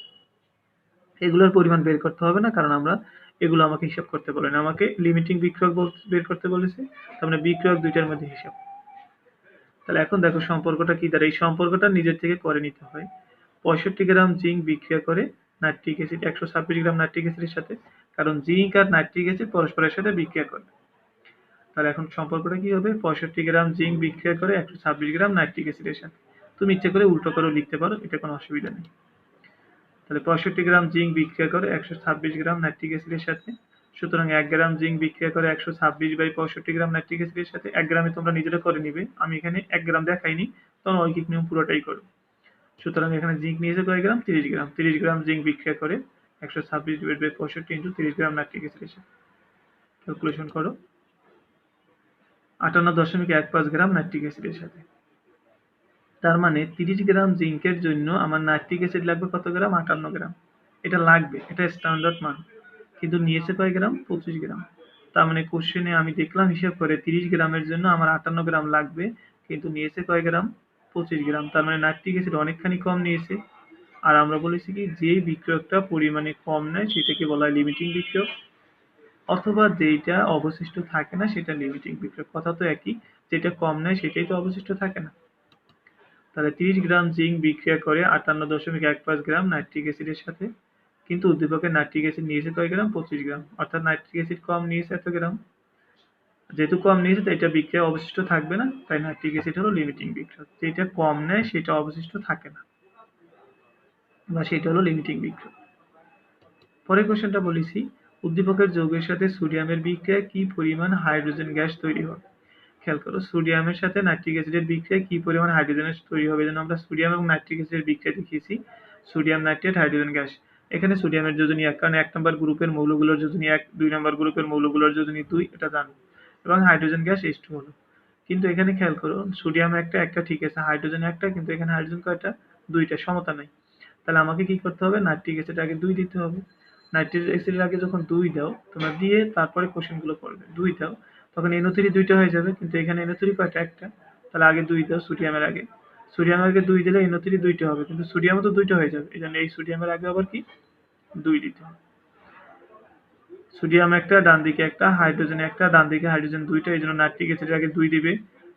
S1: এগুলোর পরিমাণ বের করতে হবে না, কারণ আমরা এগুলো আমাকে হিসাব করতে বলেনি, আমাকে লিমিটিং বিক্রিয়ক বের করতে বলেছে। তার মানে বিক্রিয়ক দুইটার মধ্যে হিসাব। তাহলে এখন দেখো সম্পর্কটা কি দাঁড়ায়, এই সম্পর্কটা নিজের থেকে করে নিতে হয়। 65 গ্রাম জিঙ্ক বিক্রিয়া করে নাইট্রিক অ্যাসিড 126 গ্রাম নাইট্রিক অ্যাসিডের সাথে, কারণ জিঙ্ক আর নাইট্রিক অ্যাসিড পরস্পরের সাথে বিক্রিয়া করে। তাহলে এখন সম্পর্কটা কি হবে, 65 গ্রাম জিঙ্ক বিক্রিয়া করে 126 গ্রাম নাইট্রিক অ্যাসিডের সাথে। তুমি ইচ্ছে করে উল্টো করেও লিখতে পারো, এটা কোনো অসুবিধা নেই। তাহলে 65 গ্রাম জিঙ্ক বিক্রিয়া করে 126 গ্রাম নাইট্রিক অ্যাসিডের সাথে, সুতরাং 1 গ্রাম জিঙ্ক বিক্রিয়া করে 126/65 গ্রাম নাইট্রিক অ্যাসিডের সাথে। 1 গ্রামে তোমরা নিজেরা করে নিবে, আমি এখানে 1 গ্রাম দেখাইনি, তখন ঐকিক নিয়ম পুরোটাই করো। সুতরাং এখানে জিঙ্ক নিয়েছে কয় গ্রাম? 30 গ্রাম। 30 গ্রাম জিঙ্ক বিক্রিয়া করে 126/65 ইন্টু 30 গ্রাম নাইট্রিক অ্যাসিডের সাথে ক্যালকুলেশন করো। 58.15 গ্রাম নাইট্রিক অ্যাসিডের সাথে। তার মানে 30 গ্রাম জিঙ্কের জন্য আমার নাইট্রিক অ্যাসিড লাগবে কত গ্রাম? 58 গ্রাম। এটা লাগবে, এটা স্ট্যান্ডার্ড মান। কিন্তু নিয়েছে কয় গ্রাম? 25 গ্রাম। তার মানে কোশ্চেনে আমি দেখলাম হিসাব করে 30 গ্রামের জন্য আমার 58 গ্রাম লাগবে, কিন্তু নিয়েছে কয় গ্রাম? 25 গ্রাম। তার মানে নাইট্রিক অ্যাসিড অনেকখানি কম নিয়েছে। আর আমরা বলেছি কি, যে বিক্রিয়কটা পরিমাণে কম নেয় সেটাকে বলা হয় লিমিটিং বিক্রিয়ক, অথবা যেইটা অবশিষ্ট থাকে না সেটা লিমিটিং বিক্রিয়ক। কথা তো একই, যেটা কম নেয় সেটাই তো অবশিষ্ট থাকে না। তাহলে 30 গ্রাম জিঙ্ক বিক্রিয়া করে 58.15 গ্রাম নাইট্রিক অ্যাসিডের সাথে, কিন্তু উদ্দীপকের নাইট্রিক অ্যাসিড নিয়েছে কয় গ্রাম? 25 গ্রাম। অর্থাৎ নাইট্রিক অ্যাসিড কম নিয়েছে এত গ্রাম। যেহেতু কম নিয়েছে তাই এটা বিক্রিয়া অবশিষ্ট থাকবে না, তাই নাইট্রিক অ্যাসিড হলো লিমিটিং বিক্রিয়ক। যেটা কম নেয় সেটা অবশিষ্ট থাকে না, বা সেটা হলো লিমিটিং বিক্রিয়ক। পরের কোশ্চেনটা বলেছি, উদ্দীপকের যৌগের সাথে সোডিয়ামের বিক্রিয়ায় কি পরিমাণ হাইড্রোজেন গ্যাস তৈরি হবে? খেয়াল করো, সোডিয়ামের সাথে নাইট্রিক অ্যাসিডের বিক্রিয়ায় কি পরিমাণ হাইড্রোজেন গ্যাস তৈরি হবে? যেন আমরা সোডিয়াম এবং নাইট্রিক অ্যাসিডের বিক্রিয়া দেখিয়েছি, সোডিয়াম নাইট্রেট হাইড্রোজেন গ্যাস। এখানে সোডিয়ামের যোজনী 1, কারণ 1 নম্বর গ্রুপের মৌলগুলোর যোজনী 1, 2 নম্বর গ্রুপের মৌলগুলোর যোজনী 2, এটা জানো। এবং হাইড্রোজেন গ্যাস H2 হলো। কিন্তু এখানে খেয়াল করো, সোডিয়াম একটা ঠিক আছে, হাইড্রোজেন একটা, কিন্তু এখানে হাইড্রোজেন কয়টা? 2টা, সমতা নাই। তাহলে আমাকে কি করতে হবে? নাইট্রিক অ্যাসিড আগে 2 দিতে হবে। নাইট্রিক অ্যাসিডের আগে যখন 2 দাও, তোমরা দিয়ে তারপরে কোশ্চেনগুলো করবে। 2 দাও, তখন NO3 2টা হয়ে যাবে, কিন্তু এখানে NO3 কয়টা? একটা। তাহলে আগে 2 দাও সোডিয়ামের আগে। সোডিয়ামের আগে 2 দিলে NO3 2টা হবে, কিন্তু সোডিয়ামও তো 2টা হয়ে যাবে। এজন্য এই সোডিয়ামের আগে আবার কি 2 দিতে হবে। সোডিয়াম একটা, ডান দিকে একটা, হাইড্রোজেন একটা, ডান দিকে হাইড্রোজেন 2টা, এই জন্য নাইট্রিক অ্যাসিডের আগে 2 দিবে।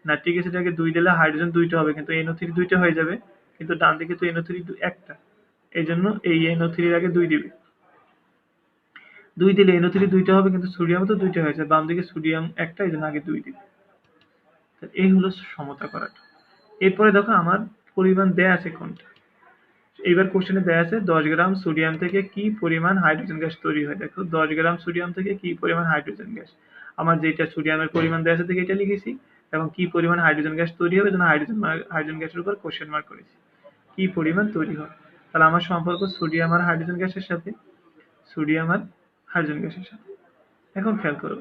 S1: নাইট্রিক অ্যাসিডের আগে 2 দিলে হাইড্রোজেন 2টা হবে, কিন্তু NO3 2টা হয়ে যাবে, কিন্তু ডান দিকে তো NO3 একটা। এই জন্য এই NO3 এর আগে 2 দিবে। 2 দিলে NO3 2টা হবে, কিন্তু সোডিয়ামও তো 2টা হয়ে যাবে। বাম দিকে সোডিয়াম একটা, এই জন্য আগে 2 দিবে। এই হলো সমতা করাটা। এরপরে দেখো আমার পরিমাণ দেয়া আছে কোনটা। এইবার কোশ্চেনে দেয়া আছে 10 গ্রাম সোডিয়াম থেকে কি পরিমাণ হাইড্রোজেন গ্যাস তৈরি হয়। দেখো 10 গ্রাম সোডিয়াম থেকে কি পরিমাণ হাইড্রোজেন গ্যাস। আমার যেটা সোডিয়ামের পরিমাণ দেয়া আছে থেকে এটা লিখেছি, এবং কি পরিমাণ হাইড্রোজেন গ্যাস তৈরি হবে, যেন হাইড্রোজেন গ্যাসের উপর কোশ্চেন মার্ক করেছি। কি পরিমাণ তৈরি হয়। তাহলে আমার সম্পর্ক সোডিয়াম আর হাইড্রোজেন গ্যাসের সাথে, সোডিয়াম আর হাইড্রোজেন গ্যাসের সাথে। এখন খেয়াল করো,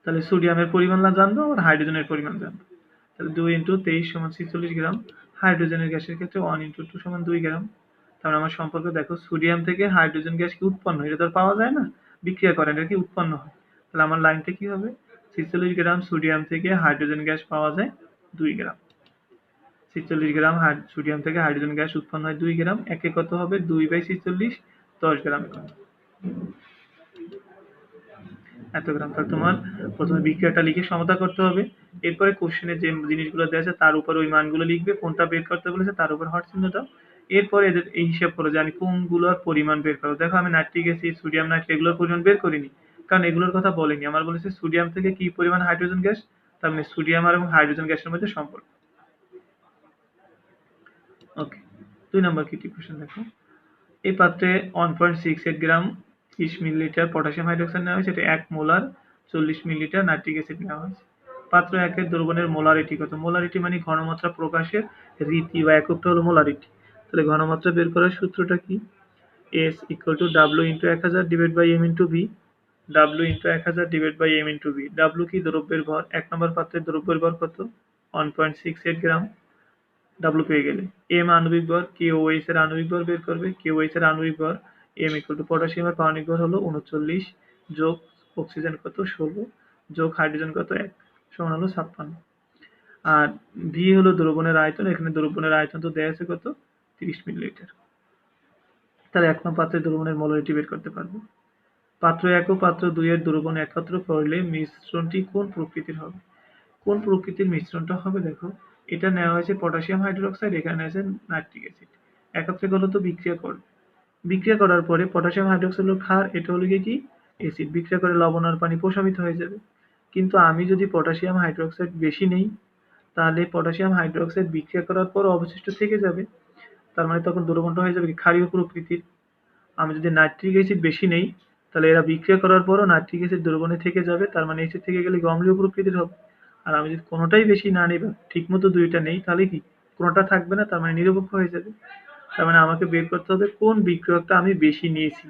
S1: তাহলে সোডিয়ামের পরিমাণ জানবো আর হাইড্রোজেনের পরিমাণ জানবো। তাহলে 2 × 23 = 46 গ্রাম। হাইড্রোজেনের গ্যাসের ক্ষেত্রে 1 × 2 = 2 গ্রাম। তাহলে আমার সম্পর্ক দেখো, সোডিয়াম থেকে হাইড্রোজেন গ্যাস কি উৎপন্ন হয়? এটা তো আর পাওয়া যায় না, বিক্রিয়া করে, এটা কি উৎপন্ন হয়। তাহলে আমার লাইনটা কি হবে? 46 গ্রাম সোডিয়াম থেকে হাইড্রোজেন গ্যাস পাওয়া যায় 2 গ্রাম। 46 গ্রাম সোডিয়াম থেকে হাইড্রোজেন গ্যাস উৎপন্ন হয় 2 গ্রাম। একে কত হবে? 2/46, 10 গ্রাম। এত গ্রাম। তাহলে তোমার প্রথমে বিক্রিয়াটা লিখে সমতা করতে হবে। এরপরে কোশ্চেনে যে জিনিসগুলো দেওয়া আছে তার উপর ওই মানগুলো লিখবে, কোনটা বের করতে বলেছে তার উপর হট চিহ্ন দাও। এরপরে এদের এই হিসাব করো যে আমি কোনগুলোর পরিমাণ বের করবো। দেখো আমি নাইট্রিক অ্যাসিড, সোডিয়াম নাইট্রেট এগুলোর পরিমাণ বের করিনি, কারণ এগুলোর কথা বলেনি। আমার বলেছে সোডিয়াম থেকে কি পরিমাণ হাইড্রোজেন গ্যাস, তার মানে সোডিয়াম আর এবং হাইড্রোজেন গ্যাসের মধ্যে সম্পর্ক। ওকে, 2 নম্বর কিটি কোশ্চেন দেখো। এই পাত্রে 1.68 গ্রাম 30 মিলিলিটার পটাশিয়াম হাইড্রোক্সাইড নেওয়া হয়েছে, এটা 1 মোলার 40 মিলিলিটার নাইট্রিক অ্যাসিড নেওয়া হয়েছে। পাত্র 1 এর দ্রবণের মোলারিটি কত? মোলারিটি মানে ঘনমাত্রা প্রকাশের রীতি বা এককটা হলো মোলারিটি। তাহলে ঘনমাত্রা বের করার সূত্রটা কি? S = W × 1000 / M × V। W × 1000 / M × V। W কি? দ্রব্যের ভর। 1 নম্বর পাত্রের দ্রব্যের ভর কত? 1.68 গ্রাম। ডাব্লু পেয়ে গেলে। এম আণবিক ভর, KOH এর আণবিক ভর বের করবে। KOH এর আণবিক ভর M = পটাশিয়ামের পারমাণবিক ভর হলো 39, যোগ অক্সিজেন কত? 16, যোগ হাইড্রোজেন কত? 1, সমান হলো 56। আর V হলো দ্রবণের আয়তন। এখানে দ্রবণের আয়তন তো দেয়া আছে কত? 30 মিলিলিটার। তাহলে 1 নং পাত্রের দ্রবণের মোলারিটি বের করতে পারবো। পাত্র 1 ও পাত্র 2 এর দ্রবণ একত্র করলে মিশ্রণটি কোন প্রকৃতির হবে? কোন প্রকৃতির মিশ্রণটা হবে? দেখো, এটা নেওয়া হয়েছে পটাশিয়াম হাইড্রোক্সাইড, এখানে আছে নাইট্রিক অ্যাসিড। একত্রে করলে তো বিক্রিয়া করবে। বিক্রিয়া করার পরে পটাশিয়াম হাইড্রোক্সাইড হলো ক্ষার, এটা হলো কি অ্যাসিড। বিক্রিয়া করে লবণ আর পানি প্রশমিত হয়ে যাবে। কিন্তু আমি যদি পটাশিয়াম হাইড্রোক্সাইড বেশি নেই, তাহলে পটাশিয়াম হাইড্রোক্সাইড বিক্রিয়া করার পর অবশিষ্ট থেকে যাবে। তার মানে তখন দ্রবণটা হয়ে যাবে কি? ক্ষারীয় প্রকৃতির। আমি যদি নাইট্রিক অ্যাসিড বেশি নেই, তাহলে এরা বিক্রিয়া করার পরও নাইট্রিক অ্যাসিড দ্রবণে থেকে যাবে, তার মানে অ্যাসিড থেকে গেলে অম্লীয় প্রকৃতির হবে। আর আমি যদি কোনোটাই বেশি না নিই বা ঠিক মতো দুইটা নেই তাহলে কি কোনোটা থাকবে না, তার মানে নিরপেক্ষ হয়ে যাবে। তার মানে আমাকে বের করতে হবে কোন বিক্রিয়কটা আমি বেশি নিয়েছি।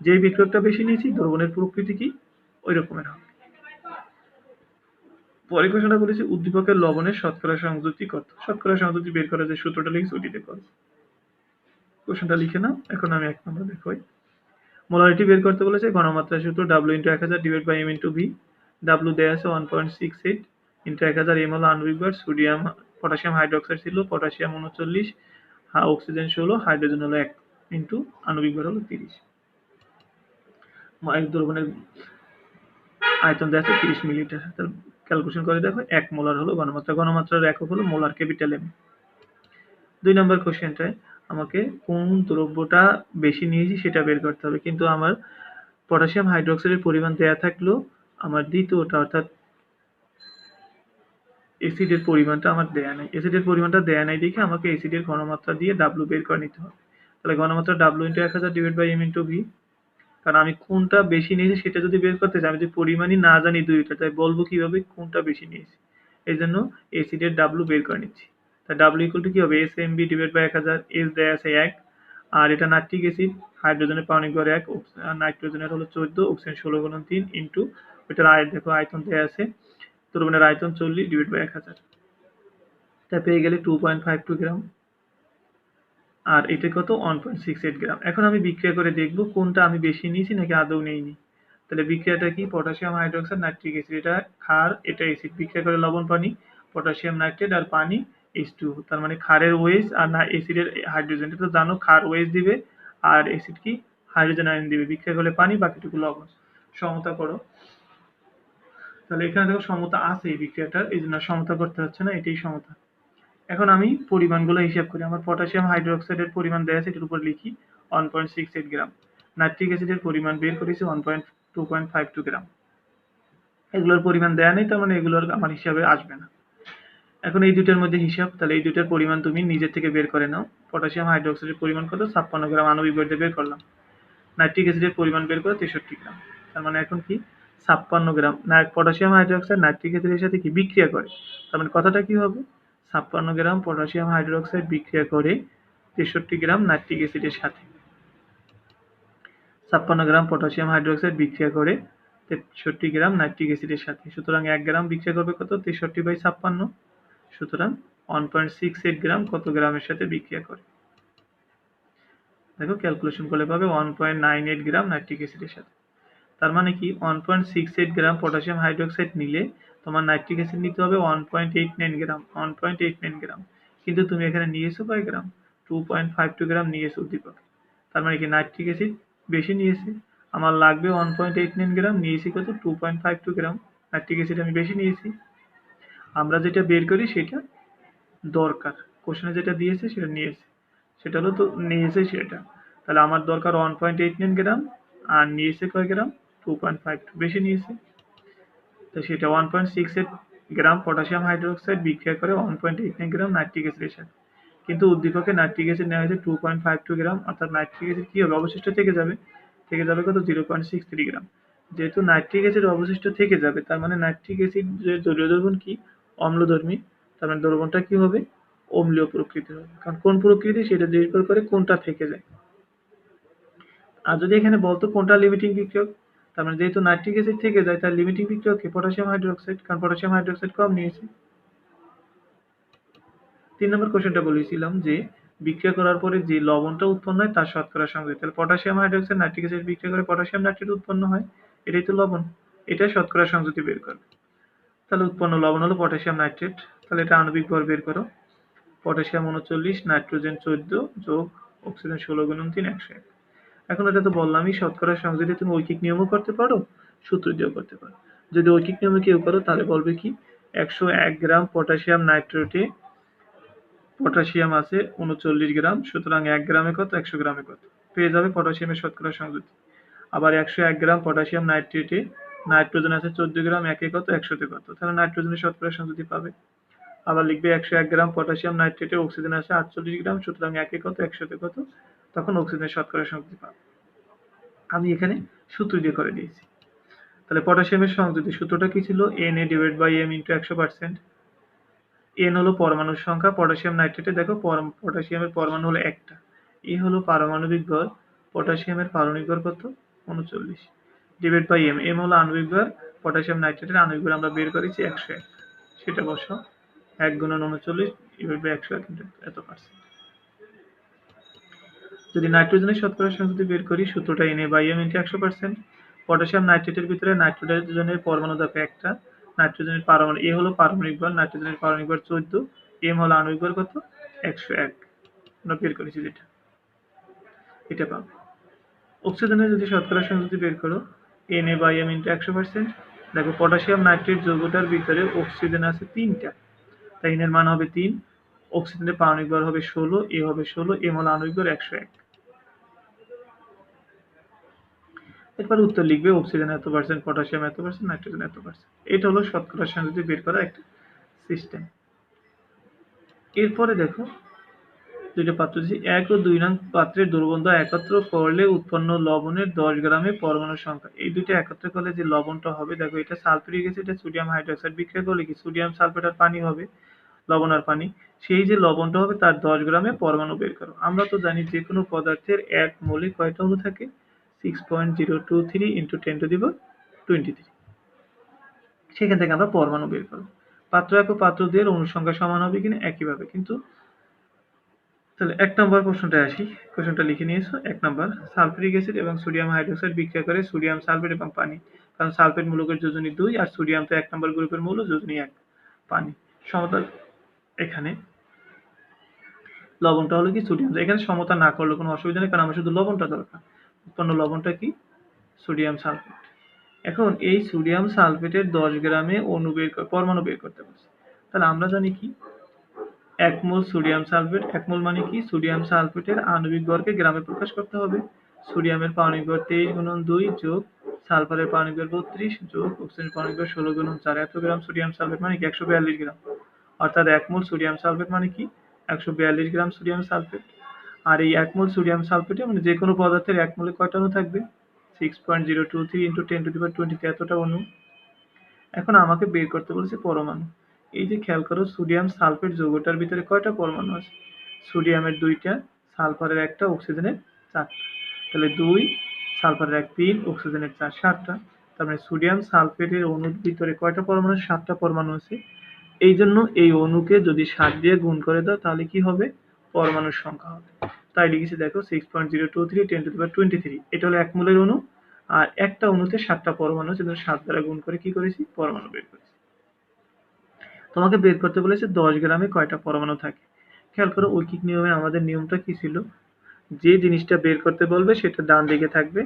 S1: যে বিক্রিয়কটা বেশি নিয়েছি দ্রবণের প্রকৃতি কি ওই রকমের হবে। পরে কোশ্চেনটা বলেছি উদ্দীপকের লবণের শতকরা সংযুক্তি কত। শতকরা সংযুক্তি বের করার যে সূত্রটা লিখেছি ওটিতে করো। কোশ্চেনটা লিখে নাও। এখন আমি 1 নম্বর দেখাই। মোলারিটি বের করতে বলেছে, ঘনমাত্রার সূত্র W × 1000 divide by M × V। W দেয়া আছে 1.68 × 1000 M হলো আণবিক ভর, সোডিয়াম পটাশিয়াম হাইড্রোক্সাইড ছিল, পটাশিয়াম 39, অক্সিজেন 16, হাইড্রোজেন হলো 1 ইন্টু আণবিক ভর হলো 30। এক দ্রবণের আয়তন দেওয়া আছে 30 মিলিলিটার। তাহলে ক্যালকুলেশন করে দেখো 1 মোলার হলো ঘনমাত্রা। ঘনমাত্রার একক হলো মোলার, ক্যাপিটাল M। 2 নম্বর কোশ্চেনটায় আমাকে কোন দ্রব্যটা বেশি নিয়েছি সেটা বের করতে হবে, কিন্তু আমার পটাশিয়াম হাইড্রোক্সাইডের পরিমাণ দেয়া থাকলেও আমার দ্বিতীয়টা অর্থাৎ অ্যাসিডের পরিমাণটা আমার দেয়া নাই। অ্যাসিডের পরিমাণটা দেয়া নাই দেখে আমাকে অ্যাসিডের ঘনমাত্রা দিয়ে W বের করে নিতে হবে। তাহলে ঘনমাত্রা W × 1000 divide by M × V। কারণ আমি কোনটা বেশি নিয়েছি সেটা যদি বের করতে চাই, আমি যদি পরিমাণই না জানি দুইটা, তাই বলবো কিভাবে কোনটা বেশি নিয়েছি। এই জন্য অ্যাসিডের W বের করে নিচ্ছি। তা W ইকুয়াল টু কি হবে SMB ডিভাইড বাই 1000। S দেয়া আছে 1, আর এটা নাইট্রিক অ্যাসিড, হাইড্রোজেনের পারমাণবিক ভর 1, নাইট্রোজেনের হলো 14, অক্সিজেন 16 গুণন 3 ইন্টু ওইটার দেখো আয়তন দেয়া আছে, দ্রবণের আয়তন 40 ডিভাইড বাই 1000। তা পেয়ে গেলে 2.52 গ্রাম, আর এটা কত 1.68 গ্রাম। এখন আমি বিক্রিয়া করে দেখব কোনটা আমি বেশি নিয়েছি নাকি আদৌ নেইনি। তাহলে বিক্রিয়াটা কি, পটাশিয়াম হাইড্রোক্সাইড নাইট্রিক অ্যাসিড, এটা ক্ষার এটা অ্যাসিড, বিক্রিয়া করে লবণ পানি, পটাশিয়াম নাইট্রেট আর পানি H2O। তার মানে ক্ষারের ওএইচ আর না অ্যাসিডের হাইড্রোজেন, এটা তো জানো ক্ষার ওএইচ দিবে আর অ্যাসিড কি হাইড্রোজেন আয়ন দিবে, বিক্রিয়া করলে পানি, বাকিটুকু লবণ। সমতা করো। তাহলে এখানে দেখো সমতা আছে এই বিক্রিয়াটার, এই জন্য সমতা করতে হচ্ছে না, এটাই সমতা। এখন আমি পরিমাণগুলো হিসাব করি। আমার পটাশিয়াম হাইড্রোক্সাইডের পরিমাণ দেয়া আছে, এটার উপর লিখি 1.68 গ্রাম। নাইট্রিক অ্যাসিডের পরিমাণ বের করেছি 2.52 গ্রাম। এগুলোর পরিমাণ দেয়া নেই, তার মানে এগুলোর আমার হিসাবে আসবে না। এখন এই দুইটার মধ্যে হিসাব, তাহলে এই দুইটার পরিমাণ তুমি নিজের থেকে বের করে নাও। পটাশিয়াম হাইড্রোক্সাইডের পরিমাণ কত 56 গ্রাম, আণবিক ভর দিয়ে বের করলাম। নাইট্রিক অ্যাসিডের পরিমাণ বের করে 63 গ্রাম। তার মানে এখন কি 56 গ্রাম না, পটাশিয়াম হাইড্রোক্সাইড নাইট্রিক অ্যাসিডের সাথে কি বিক্রিয়া করে, তার মানে কথাটা কি হবে 56 গ্রাম পটাশিয়াম হাইড্রোক্সাইড বিক্রিয়া করে 63 গ্রাম নাইট্রিক অ্যাসিডের সাথে। 56 গ্রাম পটাশিয়াম হাইড্রোক্সাইড বিক্রিয়া করে 63 গ্রাম নাইট্রিক অ্যাসিডের সাথে। সুতরাং 1 গ্রাম বিক্রিয়া করবে কত 63/56। সুতরাং 1.68 গ্রাম কত গ্রামের সাথে বিক্রিয়া করে, দেখো ক্যালকুলেশন করলে পাবে 1.98 গ্রাম নাইট্রিক অ্যাসিডের সাথে। তার মানে কি 1.68 গ্রাম পটাশিয়াম হাইড্রোক্সাইড নিলে তোমার নাইট্রিক অ্যাসিড নিতে হবে 1.89 গ্রাম, 1.89 গ্রাম। কিন্তু তুমি এখানে নিয়েছো কয় গ্রাম, 2.52 গ্রাম নিয়েছো উদ্দীপক। তার মানে কি নাইট্রিক অ্যাসিড বেশি নিয়েছে, আমার লাগবে 1.89 গ্রাম, নিয়েছি কত 2.52 গ্রাম। নাইট্রিক অ্যাসিড আমি বেশি নিয়েছি। আমরা যেটা বের করি সেটা দরকার, কোশ্চেনে যেটা দিয়েছে সেটা নিয়েছে, সেটা হলো তো নিয়েছে সেটা। তাহলে আমার দরকার 1.89 গ্রাম, আর নিয়েছে কয় গ্রাম 2.52, বেশি নিয়েছে। তো সেটা 1.68 গ্রাম পটাশিয়াম হাইড্রোক্সাইড বিক্রিয়া করে 1.89 গ্রাম নাইট্রিক অ্যাসিডের সাথে। কিন্তু উদ্দীপকে নাইট্রিক অ্যাসিড নেওয়া হয়েছে 2.52 গ্রাম, অর্থাৎ নাইট্রিক অ্যাসিড কি হবে অবশিষ্ট থেকে যাবে, কত 0.63 গ্রাম। যেহেতু নাইট্রিক অ্যাসিড অবশিষ্ট থেকে যাবে, তার মানে নাইট্রিক অ্যাসিডের জলীয় দ্রবণ কি অম্লধর্মী, তার মানে দ্রবণটা কি হবে অম্লীয় প্রকৃতির হবে। কারণ কোন প্রকৃতি সেটা নির্ভর করে কোনটা থেকে যায়। আর যদি এখানে বলতো কোনটা লিমিটিং বিক্রিয়ক, তার মানে যেহেতু নাইট্রিক অ্যাসিড থেকে যায় তার লিমিটিং বিক্রিয়ক কি পটাশিয়াম হাইড্রোক্সাইড, কারণ পটাশিয়াম হাইড্রোক্সাইড কম নিয়েছে। 3 নম্বর কোশ্চেনটা বলেছিলাম যে বিক্রিয়া করার পরে যে লবণটা উৎপন্ন হয় তার শতকরা সংযোগ। তাহলে পটাশিয়াম হাইড্রোক্সাইড নাইট্রিক অ্যাসিড বিক্রিয়া করে পটাশিয়াম নাইট্রেট উৎপন্ন হয়, এটাই তো লবণ, এটা শতকরা সংযুতি বের করবে। তাহলে উৎপন্ন লবণ হলো পটাশিয়াম নাইট্রেট। তাহলে এটা আণবিক ভর বের করো, পটাশিয়াম 39, নাইট্রোজেন 14 যোগ অক্সিজেন 16 গুণন 3 101। এখন এটা তো বললামই শতকরা সংযোগে তুমি ঐকিক নিয়মও করতে পারো, সূত্র দিয়েও করতে পারো। যদি ঐকিক নিয়মে কেউ করো তাহলে বলবে কি 101 গ্রাম পটাশিয়াম নাইট্রেটে পটাশিয়াম আছে 39 গ্রাম, সুতরাং 1 গ্রামে কত 100 গ্রামে কত, পেয়ে যাবে পটাশিয়ামের শতকরা সংযুতি। আবার 101 গ্রাম পটাশিয়াম নাইট্রেটে নাইট্রোজেন আছে 14 গ্রাম, একে কত 100তে কত, তাহলে নাইট্রোজেনের শতকরা সংযুতি পাবে। আবার লিখবে 101 গ্রাম পটাশিয়াম নাইট্রেটে অক্সিজেন আছে 48 গ্রাম, সুতরাং একে কত 100তে কত, তখন অক্সিজেনের শতকরা সংযুতি পাবে। আমি এখানে সূত্র দিয়ে করে দিয়েছি। তাহলে পটাশিয়ামের সংযোগী সূত্রটা কি ছিল? Na divide by m into 100%। n হলো পরমাণুর সংখ্যা, পটাশিয়াম নাইট্রেটে দেখো পটাশিয়ামের পরমাণু হলো একটা। এ হলো পারমাণবিক ভর, পটাশিয়ামের পারমাণবিক ভর কত? 39 ডিভাইড বাই m, m হলো আণবিক ভর, পটাশিয়াম নাইট্রেটের আণবিক ভর আমরা বের করেছি 101, সেটা বসাও। 1 গুণন 39 ডিভাইড বাই 101 এত পার্সেন্ট। যদি নাইট্রোজেনের শতকরা সংখ্যা বের করি, সূত্রটা Na by m into 100%। Potassium নাইট্রেটের ভিতরে নাইট্রোজেনের পরমাণু দেখো একটা, নাইট্রোজেনের পারমাণু এ হলো পারমাণবিক ভর, নাইট্রোজেনের পারমাণবিক ভর 14, m হলো আণবিক ভর কত? 101, আমরা বের করেছি যেটা, এটা পাবো। অক্সিজেনের যদি শতকরা সংখ্যা বের করো, Na বাই m ইন্টু 100%। দেখো পটাশিয়াম নাইট্রেট যৌগটার ভিতরে অক্সিজেন আছে 3টা, তাই n এর মান হবে 3, অক্সিজেনের পারমাণবিক ভর হবে 16, এ হবে 16, m হলো আণবিক ভর 101। এরপর উত্তর লিখবে অক্সিজেন এত পার্সেন্ট, পটাশিয়াম এত পার্সেন্ট, নাইট্রোজেন এত পার্সেন্ট। এটা হলো শতকরা সংখ্যা বের করা একটা সিস্টেম। এরপরে দেখো দুইটা পাত্র দিয়েছি, 1 ও 2 নং পাত্রের দ্রবণ একত্র করলে উৎপন্ন লবণের 10 গ্রামে পরমাণুর সংখ্যা। এই দুইটা একত্র করলে যে লবণটা হবে, দেখো এটা সালফিউরিক অ্যাসিড, এটা সোডিয়াম হাইড্রোক্সাইড, বিক্রিয়া করলে কি সোডিয়াম সালফেট আর পানি হবে, লবণ আর পানি। সেই যে লবণটা হবে তার 10 গ্রামে পরমাণু বের করো। আমরা তো জানি যে কোনো পদার্থের 1 মোলে কয়টা অণু থাকে? 6.023 ইন্টু 10⁻23। সেখান থেকে আমরা পরমাণু বের করব। পাত্র 1 ও পাত্র 2 এর অণু সংখ্যা সমান হবে কিনা? একইভাবে। কিন্তু তাহলে 1 নম্বর প্রশ্নটায় আসি। কোশ্চেনটা লিখে নিয়েছো। 1 নম্বর, সালফিউরিক অ্যাসিড এবং সোডিয়াম হাইড্রোক্সাইড বিক্রিয়া করে সোডিয়াম সালফেট এবং পানি। কারণ সালফেট মূলকের যোজনী 2 আর সোডিয়াম তো 1 নম্বর গ্রুপের মৌল, যোজনী 1, পানি। সমতা এখানে লবণটা হলো কি সোডিয়াম। এখানে সমতা না করলে কোনো অসুবিধা নেই, কারণ আমার শুধু লবণটা দরকার। উৎপন্ন লবণটা কি? Sodium sulphate. এখন এই সোডিয়াম সালফেটের 10 গ্রামে পরমাণু বের করতে বলছে। তাহলে আমরা জানি কি 1 মোল সোডিয়াম সালফেট, 1 মোল মানে কি সোডিয়াম সালফেটের আণবিক ভরকে গ্রামে প্রকাশ করতে হবে। সোডিয়ামের পারমাণবিক ভর 23 গুণন 2 যোগ সালফারের পারমাণবিক ভর 32 যোগ অক্সিজেনের পারমাণবিক ভর 16 গুণন 4, এত গ্রাম সোডিয়াম সালফেট মানে কি 142 গ্রাম। অর্থাৎ 1 মোল সোডিয়াম সালফেট মানে কি 142 গ্রাম সোডিয়াম সালফেট। আর এই 1 মোল সোডিয়াম সালফেটে মানে যে কোনো পদার্থের 1 মোলে কয়টা অণু থাকবে? 6.023 ইন্টু 10⁻20 এতটা অণু। এখন আমাকে বের করতে বলেছে পরমাণু। এই যে খেয়াল করো সোডিয়াম সালফেট যৌগটার ভিতরে কয়টা পরমাণু আছে? সোডিয়ামের 2টা, সালফারের 1টা, অক্সিজেনের 4টা। তাহলে 2, সালফারের 1, 3, অক্সিজেনের 4, 7টা। তার মানে সোডিয়াম সালফেটের অণুর ভিতরে কয়টা পরমাণু? 7টা পরমাণু আছে। এই জন্য এই অণুকে যদি 7 দিয়ে গুণ করে দাও তাহলে কি হবে? পরমাণুর সংখ্যা হবে। তাই লিখেছি দেখো 6.023 10⁻23। এটা হলো 1 মোলের অণু, আর একটা অণুতে 7টা পরমাণু আছে, 7 দ্বারা গুণ করে কি করেছি? পরমাণু বের করেছি। তোমাকে বের করতে বলেছে 10 গ্রামে কয়টা পরমাণু থাকে। খেয়াল করো ঐকিক নিয়মে আমাদের নিয়মটা কি ছিল? যে জিনিসটা বের করতে বলবে সেটা ডান দিকে থাকবে,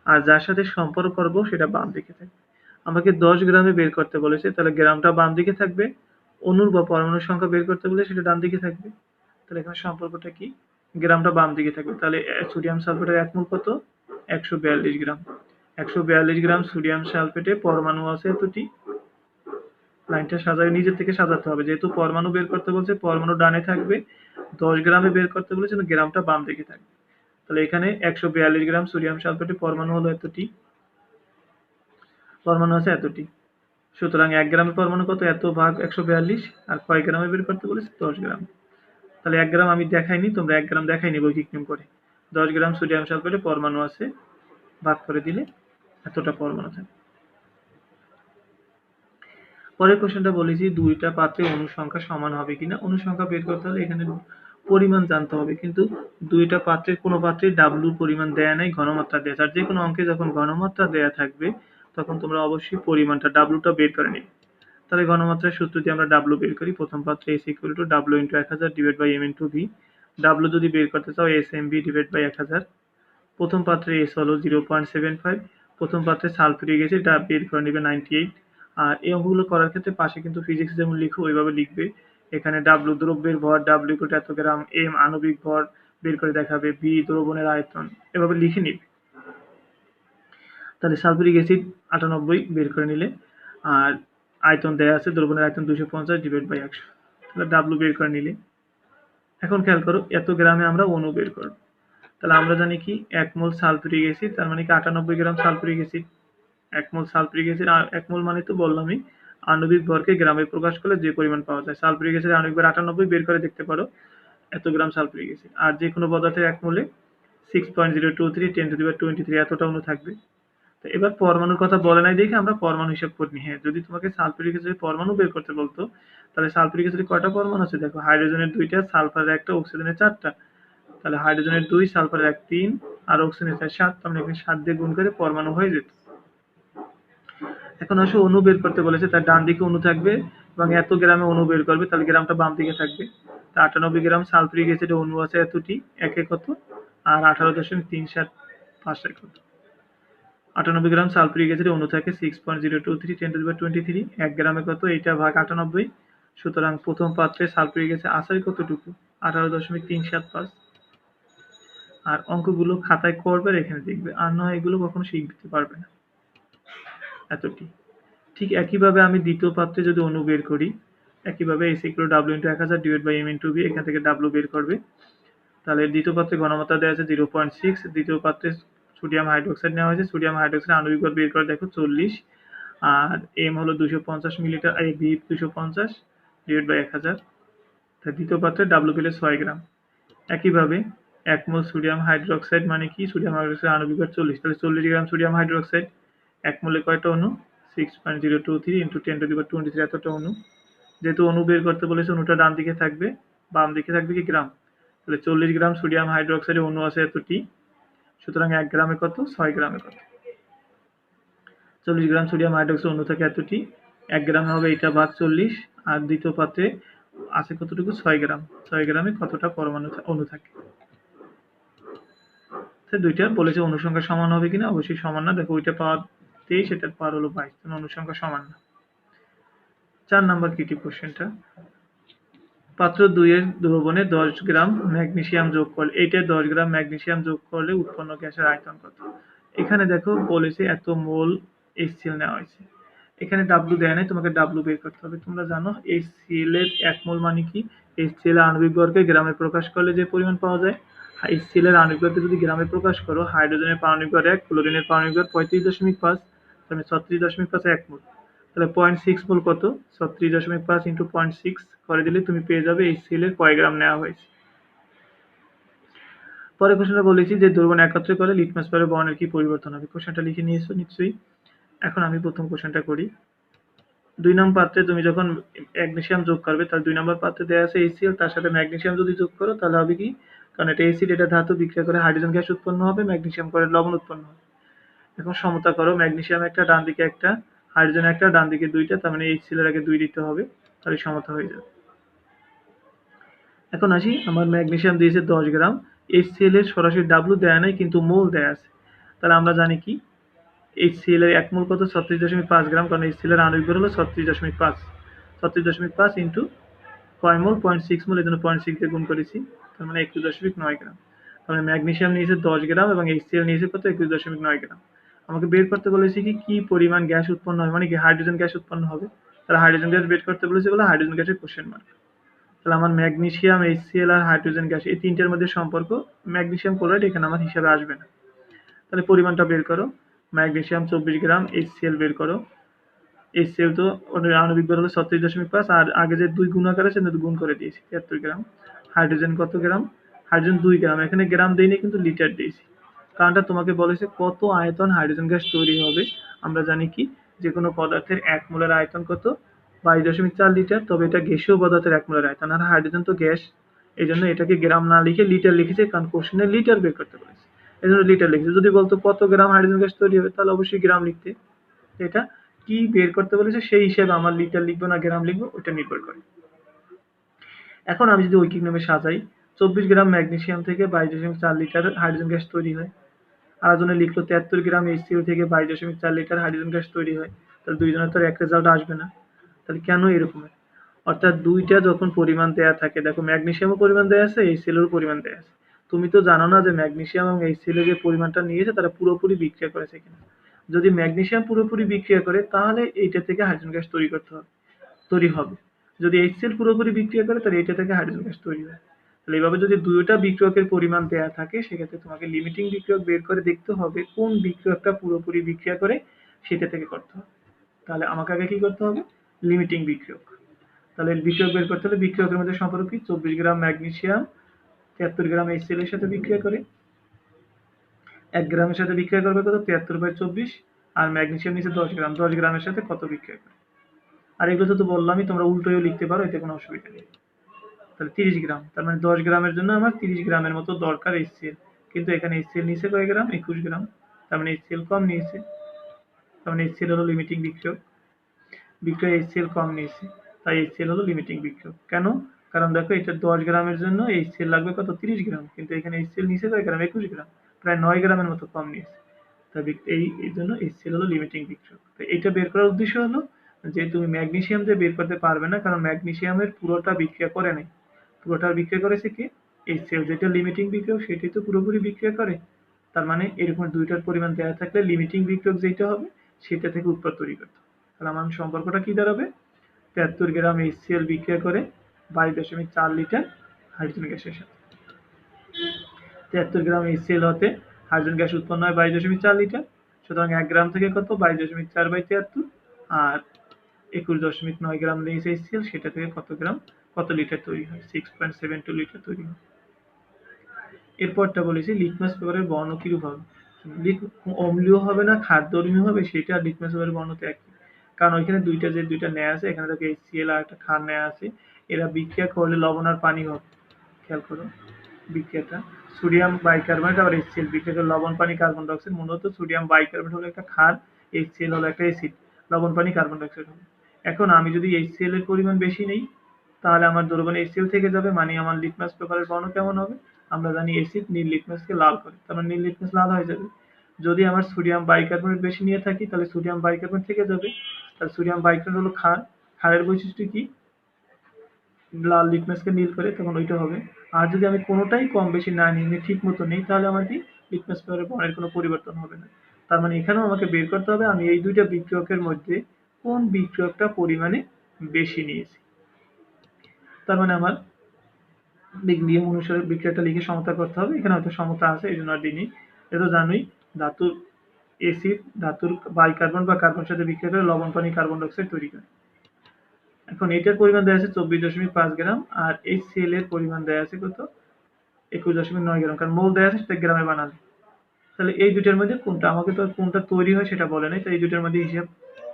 S1: আর যার সাথে সম্পর্ক করব সেটা বাম দিকে থাকবে। আমাকে 10 গ্রামে বের করতে বলেছে, তাহলে গ্রামটা বাম দিকে থাকবে। অণুর বা পরমাণুর সংখ্যা বের করতে বলে সেটা ডান দিকে থাকবে। তাহলে এখানে সম্পর্কটা কি? গ্রামটা বাম দিকে থাকবে। তাহলে সোডিয়াম সালফেটের 1 মোল কত? 142 গ্রাম। 142 গ্রাম সোডিয়াম সালফেটে পরমাণু আছে এতটি। লাইনটা সাজায় নিজের থেকে সাজাতে হবে, যেহেতু পরমাণু বের করতে বলছে পরমাণু ডানে থাকবে, 10 গ্রামে বের করতে বলেছে গ্রামটা বাম দিকে থাকবে। তাহলে এখানে 142 গ্রাম সোডিয়াম সালফেটে পরমাণু হলো এতটি, পরমাণু আছে এতটি। সুতরাং 1 গ্রামের পরমাণু কত? এত ভাগ 142। আর কয় গ্রামে বের করতে বলেছে? 10 গ্রাম। তাহলে 1 গ্রাম আমি দেখাইনি, তোমরা 1 গ্রাম দেখাই নিব ঐকিক নিয়ম করে। 10 গ্রাম সোডিয়াম সালফেটে পরমাণু আছে, ভাগ করে দিলে এতটা পরমাণু থাকে। পরের কোশ্চেনটা বলেছি দুইটা পাত্রে অণু সংখ্যা সমান হবে কিনা। অণু সংখ্যা বের করতে হলে এখানে পরিমাণ জানতে হবে, কিন্তু দুইটা পাত্রের কোনো পাত্রে ডাব্লু পরিমাণ দেয়া নাই, ঘনমাত্রা দেয়া। আর যে কোনো অঙ্কে যখন ঘনমাত্রা দেয়া থাকবে তখন তোমরা অবশ্যই পরিমাণটা ডাব্লুটা বের করে নিবে। তাহলে ঘনমাত্রার সূত্র দিয়ে আমরা ডাব্লু বের করি। প্রথম পাত্রে S equal to W into 1000 divide by M into V. W যদি বের করতে চাও S M V divide by 1000। প্রথম পাত্রে এস হলো 0.75। প্রথম পাত্রে সালফিউরিক অ্যাসিড বের করে নিবে 98। আর এই অঙ্কগুলো করার ক্ষেত্রে পাশে কিন্তু ফিজিক্স যেমন লিখো ওইভাবে লিখবে। এখানে ডাব্লু দ্রব্যের ভর, ডাব্লু ইকুয়াল টু এত গ্রাম, এম আণবিক ভর বের করে দেখাবে, ভি দ্রবণের আয়তন, এভাবে লিখে নিবে। তাহলে সালফিউরিক অ্যাসিড 98 বের করে নিলে, আর আয়তন দেয়া আছে, দ্রবণের আয়তন 250 ডিভাইড বাই 100। তাহলে ডাব্লু বের করে নিলে। এখন খেয়াল করো এত গ্রামে আমরা অণু বের করব। তাহলে আমরা জানি কি 1 মোল সালফিউরিক অ্যাসিড তার মানে কি 98 গ্রাম সালফিউরিক অ্যাসিড। 1 মোল সালফিউরিক অ্যাসিড, 1 মোল মানে তো বললামই, আণবিক ভরকে গ্রামে প্রকাশ করলে যে পরিমাণ পাওয়া যায়। সালফিউরিক অ্যাসিডের আণবিক ভর 98, বের করে দেখতে পারো এত গ্রাম সালফিউরিক অ্যাসিড। আর যে কোনো পদার্থের 1 মোলে 6.023 10^23 এতটা অণু থাকবে। তো এবার পরমাণুর কথা বলে নাই দেখে আমরা পরমাণু হিসাব করিনি। হ্যাঁ, যদি তোমাকে সালফিউরিক অ্যাসিডের পরমাণু বের করতে বলতো, তাহলে সালফিউরিক অ্যাসিডে কয়টা পরমাণু আছে দেখো, হাইড্রোজেনের 2টা, সালফারের 1টা, অক্সিজেনের 4টা। তাহলে হাইড্রোজেনের 2, সালফারের 1 3 আর অক্সিজেনের 4 7, তার মানে এখানে 7 দিয়ে গুণ করে পরমাণু হয়ে যেত। এখন আসো অণু বের করতে বলেছে, তার ডান দিকে অণু থাকবে এবং এত গ্রামে অণু বের করবে, তাহলে গ্রামটা বাম দিকে থাকবে। তা 98 গ্রাম সালফিউরিক অ্যাসিডে অণু আছে এতটি, একে কত, আর 18.375 কত। 98 গ্রাম সালফিউরিক অ্যাসিডে অণু থাকে 6.023 10^23, 1 গ্রামে কত, এইটা ভাগ 98। সুতরাং প্রথম পাত্রে সালফিউরিক অ্যাসিড আছে কতটুকু, 18.375। আর অঙ্কগুলো খাতায় করবে, এখানে দেখবে, আর নয় এগুলো কখনো শিখতে পারবে না। এতটি। ঠিক একইভাবে আমি দ্বিতীয় পাত্রে যদি অণু বের করি, একইভাবে S = W × 1000 / M × V, এখান থেকে W বের করবে। তাহলে দ্বিতীয় পাত্রে ঘনমাত্রা দেওয়া আছে 0.6, দ্বিতীয় পাত্রে সোডিয়াম হাইড্রোক্সাইড নেওয়া হয়েছে, সোডিয়াম হাইড্রোক্সাইড আণবিক ভর বের করে দেখো 40, আর M হলো 250 মিলিলিটার, V 250 / 1000। তাই দ্বিতীয় পাত্রে W পেলে 6 গ্রাম। একইভাবে 1 মোল সোডিয়াম হাইড্রোক্সাইড মানে কি, সোডিয়াম হাইড্রোক্সাইড আণবিক ভর 40, তাহলে 40 গ্রাম সোডিয়াম হাইড্রোক্সাইড। 1 মোলে কয়টা অণু, 6.023 × 10^23 এতটা অণু। যেহেতু অণু বের করতে বলেছে, অণুটা ডান দিকে থাকবে, বাম দিকে থাকবে কি গ্রাম। তাহলে 40 গ্রাম সোডিয়াম হাইড্রোক্সাইডে অণু আছে এতটি, সুতরাং 1 গ্রামে কত, 6 গ্রামে কত। 40 গ্রাম সোডিয়াম হাইড্রোক্সাইড অণু থাকে এতটি, 1 গ্রামে হবে এটা ভাগ 40, আর দ্বিতীয় পাত্রে আছে কতটুকু, 6 গ্রাম। 6 গ্রামে কতটা পরমাণু অণু থাকে। দুইটা বলেছে অণু সংখ্যা সমান হবে কিনা, অবশ্যই সমান না। দেখো ওইটা পাওয়ার 23, এটার পাওয়ার হলো 22, অণু সংখ্যা সমান না। 4 নাম্বার ক্রিটিভ কোশ্চেনটা, পাত্র 2 এর দ্রবণে 10 গ্রাম ম্যাগনেসিয়াম যোগ করলে, এইটা 10 গ্রাম ম্যাগনেসিয়াম যোগ করলে উৎপন্ন গ্যাসের আয়তন কত। এখানে দেখো বলেছে এত মোল HCl নেওয়া হয়েছে, এখানে W দেয় নাই, তোমাকে W বের করতে হবে। তোমরা জানো HCl এর 1 মোল মানে কি, HCl এর আণবিক ভরকে গ্রামে প্রকাশ করলে যে পরিমাণ পাওয়া যায়। HCl এর আণবিক ভরকে যদি গ্রামে প্রকাশ করো, হাইড্রোজেনের পারমাণবিক ভর 1, ক্লোরিনের পারমাণবিক ভর 35.5, তাহলে 36.5 1 মোল। তাহলে 0.6 মোল কত, 36.5 × 0.6 করে দিলে তুমি পেয়ে যাবে HCl এর কয় গ্রাম নেওয়া হয়েছে। পরে কোশ্চেনটা বলেছি যে দ্রবণ একত্রে করলে লিটমাস পেপারের বর্ণের কি পরিবর্তন হবে। কোশ্চেনটা লিখে নিয়েছো নিশ্চয়ই। এখন আমি প্রথম কোশ্চেনটা করি। 2 নম্বর পাত্রে তুমি যখন ম্যাগনেসিয়াম যোগ করবে, তাহলে 2 নম্বর পাত্রে দেওয়া আছে HCl, তার সাথে ম্যাগনেসিয়াম যদি যোগ করো তাহলে হবে কি, কারণ এটা অ্যাসিড, এটা ধাতু, বিক্রিয়া করে হাইড্রোজেন গ্যাস উৎপন্ন হবে, ম্যাগনেসিয়াম করে লবণ উৎপন্ন হবে। এখন সমতা করো, ম্যাগনেসিয়াম একটা, ডান দিকে একটা, হাইড্রোজেন একটা, ডান দিকে 2টা, তার মানে HCl এর আগে 2 দিতে হবে, তাহলে সমতা হয়ে যাবে। এখন আসি, আমার ম্যাগনেসিয়াম দিয়েছে 10 গ্রাম, HCl এর সরাসরি W দেয়া নাই কিন্তু মোল দেয়া আছে। তাহলে আমরা জানি কি, HCl এর 1 মোল কত, 36.5 গ্রাম, কারণ HCl এর আণবিক ভর হলো 36.5, 36.5 ইন্টু কয় মোল, 0.6 মোল, এজন্য 0.6 দিয়ে গুণ করেছি, তার মানে 21.9 গ্রাম। তাহলে ম্যাগনেসিয়াম নিয়েছে 10 গ্রাম এবং HCl নিয়েছে কত, 21.9 গ্রাম। আমাকে বের করতে বলেছে কি, কি পরিমাণ গ্যাস উৎপন্ন হয়, মানে কি হাইড্রোজেন গ্যাস উৎপন্ন হবে। তাহলে হাইড্রোজেন গ্যাস বের করতে বলেছে বলে হাইড্রোজেন গ্যাসের কোশ্চেন মার্ক। তাহলে আমার ম্যাগনেসিয়াম, HCl আর হাইড্রোজেন গ্যাস, এই তিনটার মধ্যে সম্পর্ক, ম্যাগনেসিয়াম ক্লোরাইড এখানে আমার হিসাবে আসবে না। তাহলে পরিমাণটা বের করো, ম্যাগনেসিয়াম 24 গ্রাম, HCl বের করো। HCl তো আণবিক ভর হলো 36.5, আর আগে যে 2 গুণাকার আছে না, গুণ করে দিয়েছি 73 গ্রাম। হাইড্রোজেন কত গ্রাম, হাইড্রোজেন 2 গ্রাম, এখানে গ্রাম দেইনি কিন্তু লিটার দিয়েছি, কারণটা তোমাকে বলেছে কত আয়তন হাইড্রোজেন গ্যাস তৈরি হবে। আমরা জানি কি, যে কোনো পদার্থের 1 মোলের আয়তন কত, 22.4 লিটার, তবে এটা গ্যাসীয় পদার্থের 1 মোলের আয়তন, আর হাইড্রোজেন তো গ্যাস, এই জন্য এটাকে গ্রাম না লিখে লিটার লিখেছে, কারণ কোশ্চেনে লিটার বের করতে বলেছে, এই জন্য লিটার লিখেছে। যদি বলতো কত গ্রাম হাইড্রোজেন গ্যাস তৈরি হবে, তাহলে অবশ্যই গ্রাম লিখতে। এটা কি বের করতে বলেছে সেই হিসেবে আমার লিটার লিখবো না গ্রাম লিখবো, ওটা নির্ভর করে। এখন আমি যদি ঐকিক নিয়মে সাজাই, 24 গ্রাম ম্যাগনেসিয়াম থেকে 22.4 লিটার হাইড্রোজেন গ্যাস তৈরি হয়। আরেকজনে লিখলো 73 গ্রাম HCl থেকে 22.4 লিটার হাইড্রোজেন গ্যাস তৈরি হয়। তাহলে দুইজনের তো এক রেজাল্ট আসবে না। তাহলে কেন এরকম? অর্থাৎ দুইটা যখন পরিমাণ দেয়া থাকে, দেখো ম্যাগনেসিয়ামও পরিমাণ দেয়া আছে, HCl এরও পরিমাণ দেয়া আছে। তুমি তো জানো না যে ম্যাগনেসিয়াম এবং HCl এর যে পরিমাণটা নিয়েছে তারা পুরোপুরি বিক্রিয়া করেছে কিনা। যদি ম্যাগনেসিয়াম পুরোপুরি বিক্রিয়া করে তাহলে এইটা থেকে হাইড্রোজেন গ্যাস তৈরি হবে। যদি HCl পুরোপুরি বিক্রিয়া করে তাহলে এটা থেকে হাইড্রোজেন গ্যাস তৈরি হয়। তাহলে এইভাবে যদি দুইটা বিক্রিয়কের পরিমাণ দেয়া থাকে, সেক্ষেত্রে তোমাকে লিমিটিং বিক্রিয়ক বের করে দেখতে হবে কোন বিক্রিয়কটা পুরোপুরি বিক্রিয়া করে সেটা থেকে করতে হবে। তাহলে আমাকে আগে কি করতে হবে? লিমিটিং বিক্রিয়ক। তাহলে বিক্রিয়ক বের করতে হলে বিক্রিয়কের মধ্যে সম্পর্ক কি? 24 গ্রাম ম্যাগনেসিয়াম 73 গ্রাম HCl এর সাথে বিক্রিয়া করে 1 গ্রামের সাথে বিক্রিয়া করবে কত? 73/24। আর ম্যাগনেসিয়াম নিচে 10 গ্রাম, 10 গ্রামের সাথে কত বিক্রিয়া করে? আর এগুলো তো বললামই, তোমরা উল্টোও লিখতে পারো, এতে কোনো অসুবিধা নেই। তাহলে 30 গ্রাম, তার মানে 10 গ্রামের জন্য আমার 30 গ্রামের মতো দরকার HCl, কিন্তু এখানে HCl নিচে কয় গ্রাম? 21 গ্রাম, তার মানে HCl কম নিয়েছে, তার মানে HCl হলো লিমিটিং বিক্রিয়ক। বিক্রিয়া HCl কম নিয়েছে, তাই HCl হলো লিমিটিং বিক্রিয়ক। কেন? কারণ দেখো এটা 10 গ্রামের জন্য HCl লাগবে কত? 30 গ্রাম, কিন্তু এখানে HCl নিচে কয় গ্রাম? 21 গ্রাম, প্রায় 9 গ্রামের মতো কম নিয়েছে। তাই এই জন্য HCl হলো লিমিটিং বিক্রিয়ক। তো এটা বের করার উদ্দেশ্য হলো যে তুমি ম্যাগনেসিয়াম দিয়ে বের করতে পারবে না, কারণ ম্যাগনেসিয়ামের পুরোটা বিক্রিয়া করে নাই, পুরোটা বিক্রিয়া করেছে কি? HCl, যেটা লিমিটিং বিক্রিয়ক সেটাই তো পুরোপুরি বিক্রিয়া করে। তার মানে এরকম দুইটার পরিমাণ দেওয়া থাকলে লিমিটিং বিক্রিয়ক যেটা হবে সেটা থেকে উৎপাদ তৈরি করতে হবে। তাহলে আমার সম্পর্কটা কি দাঁড়াবে? 73 গ্রাম HCl বিক্রিয়া করে 22.4 লিটার হাইড্রোজেন গ্যাসের সাথে। 73 গ্রাম HCl হতে হাইড্রোজেন গ্যাস উৎপন্ন হয় 22.4 লিটার। সুতরাং 1 গ্রাম থেকে কত? 22.4/73। আর 21.9 গ্রাম নিয়েছে HCl, সেটা থেকে কত গ্রাম, কত লিটার তৈরি হয়? 6.72 লিটার তৈরি হয়। এরপরটা বলেছি লিটমাস পেপারের বর্ণ কিরূপ হবে? অম্লীয় হবে না ক্ষারধর্মী হবে, সেটা লিটমাস পেপারের বর্ণতে একই। কারণ ওইখানে দুইটা ন্যায় আছে, এখানে দেখো HCl আর একটা ক্ষার ন্যায় আছে, এরা বিক্রিয়া করলে লবণ আর পানি হবে। খেয়াল করো বিক্রিয়াটা, সোডিয়াম বাইকার্বনেট আবার HCl বিক্রিয়া করে লবণ পানি কার্বন ডাই অক্সাইড। মূলত সোডিয়াম বাইকার্বনেট হলো একটা ক্ষার, HCl হলো একটা অ্যাসিড, লবণ পানি কার্বন ডাই অক্সাইড হবে। এখন আমি যদি HCl এর পরিমাণ বেশি নেই, তাহলে আমার দ্রবণে HCl থেকে যাবে, মানে আমার লিটমাস পেপারের বর্ণ কেমন হবে? আমরা জানি অ্যাসিড নীল লিটমাসকে লাল করে, তার মানে নীল লিটমাস লাল হয়ে যাবে। যদি আমার সোডিয়াম বাইকার্বনেট বেশি নিয়ে থাকি, তাহলে সোডিয়াম বাইকার্বনেট থেকে যাবে, তাহলে সোডিয়াম বাইকার্বনেট হলো ক্ষার, ক্ষারের বৈশিষ্ট্য কি? লাল লিটমাসকে নীল করে, তখন ওইটা হবে। আর যদি আমি কোনোটাই কম বেশি না নিয়ে ঠিক মতো নেই, তাহলে আমার কি? লিটমাস পেপারের বর্ণের কোনো পরিবর্তন হবে না। তার মানে এখানেও আমাকে বের করতে হবে আমি এই দুইটা বিক্রিয়কের মধ্যে কোন বিক্রিয়কটা পরিমাণে বেশি নিয়েছি। তার মানে আমার নিয়ম অনুসারে বিক্রিয়াটা লিখে সমতা করতে হবে। এখানে হয়তো সমতা আছে, এই জন্য আর দিইনি। এটা তো জানোই, ধাতুর এসিড ধাতুর বাইকার্বন বা কার্বনের সাথে বিক্রিয়া করে লবণ পানি কার্বন ডাই অক্সাইড তৈরি করে। এখন এটার পরিমাণ দেওয়া আছে 24.5 গ্রাম, আর HCl এর পরিমাণ দেওয়া আছে কত? 21.9 গ্রাম, কারণ মোল দেওয়া আছে সেটা গ্রামে বানালে। তাহলে এই দুইটার মধ্যে কোনটা, আমাকে তো কোনটা তৈরি হয় সেটা বলে নাই, তাই এই দুইটার মধ্যে হিসাব।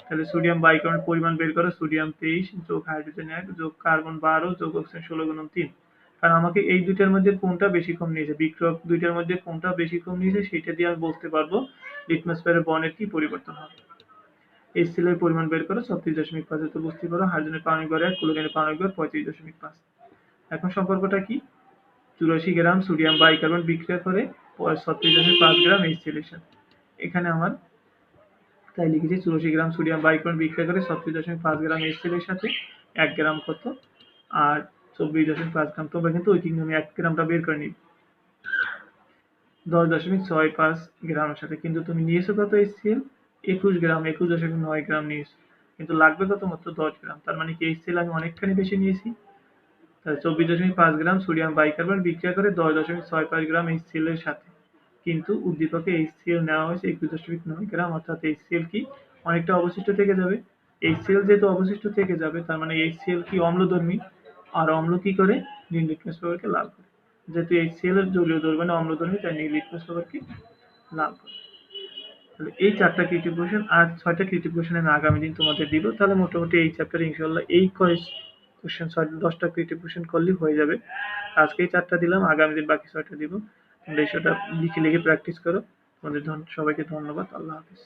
S1: তাহলে সোডিয়াম বাইকার্বনেট পরিমাণ বের করো, সোডিয়াম 23 যোগ হাইড্রোজেন 1 যোগ কার্বন 12 যোগ অক্সিজেন 16 × 3। কারণ আমাকে এই দুইটার মধ্যে কোনটা বেশি কম নিয়েছে, বিক্রিয়ক দুইটার মধ্যে কোনটা বেশি কম নিয়েছে সেটা দিয়ে আমি বলতে পারবো লিটমাস পেপারের বর্ণের কি পরিবর্তন হবে। HCl এর পরিমাণ বের করো 36.5, তো বুঝতে পারো হাইড্রোজেনের পারমাণবিক ভর 1, ক্লোরিনের পারমাণবিক ভর 35.5। এখন সম্পর্কটা কি? 84 গ্রাম সোডিয়াম বাইকার্বনেট বিক্রিয়া করে 36.5 গ্রাম HCl এর সাথে। এখানে আমার তাই লিখেছি 84 গ্রাম সোডিয়াম বাইকার্বনেট বিক্রিয়া করে 36.5 গ্রাম HCl এর সাথে 1 গ্রাম কত? আর 24.5 গ্রাম। তোমরা কিন্তু ওই নিয়মে 1 গ্রামটা বের করে নিবে 10.65 গ্রামের সাথে, কিন্তু তুমি নিয়েছো কত HCl? 21 গ্রাম, 21.9 গ্রাম নিয়েছো, কিন্তু লাগবে কত? মাত্র 10 গ্রাম। তার মানে কি HCl আমি অনেকখানি বেশি নিয়েছি। তাহলে 24.5 গ্রাম সোডিয়াম বাইকার্বনেট বিক্রিয়া করে 10.65 গ্রাম HCl এর সাথে, কিন্তু উদ্দীপকে HCl নেওয়া হয়েছে 21.9 গ্রাম, অর্থাৎ HCl কি অনেকটা অবশিষ্ট থেকে যাবে। HCl যেহেতু অবশিষ্ট থেকে যাবে, তার মানে HCl কি অম্লধর্মী, আর অম্ল কি করে? নীল লিটমাস পেপারকে লাল করে। যেহেতু HCl এর জলীয় দ্রবণে অম্লধর্মী, তাই নীল লিটমাস পেপারকে লাল করে। তাহলে এই 4টা ক্রিয়েটিভ কোয়েশ্চেন আর 6টা ক্রিয়েটিভ কোয়েশ্চেন আমি আগামী দিন তোমাদের দিব। তাহলে মোটামুটি এই চ্যাপ্টারে ইনশাআল্লাহ এই কোয়েশ্চেন 10টা ক্রিয়েটিভ কোয়েশ্চেন করলেই হয়ে যাবে। আজকে এই 4টা দিলাম, আগামী দিন বাকি 6টা দিব। তোমরা এই 6টা লিখে লিখে প্র্যাকটিস করো। তোমাদের সবাইকে ধন্যবাদ। আল্লাহ হাফেজ।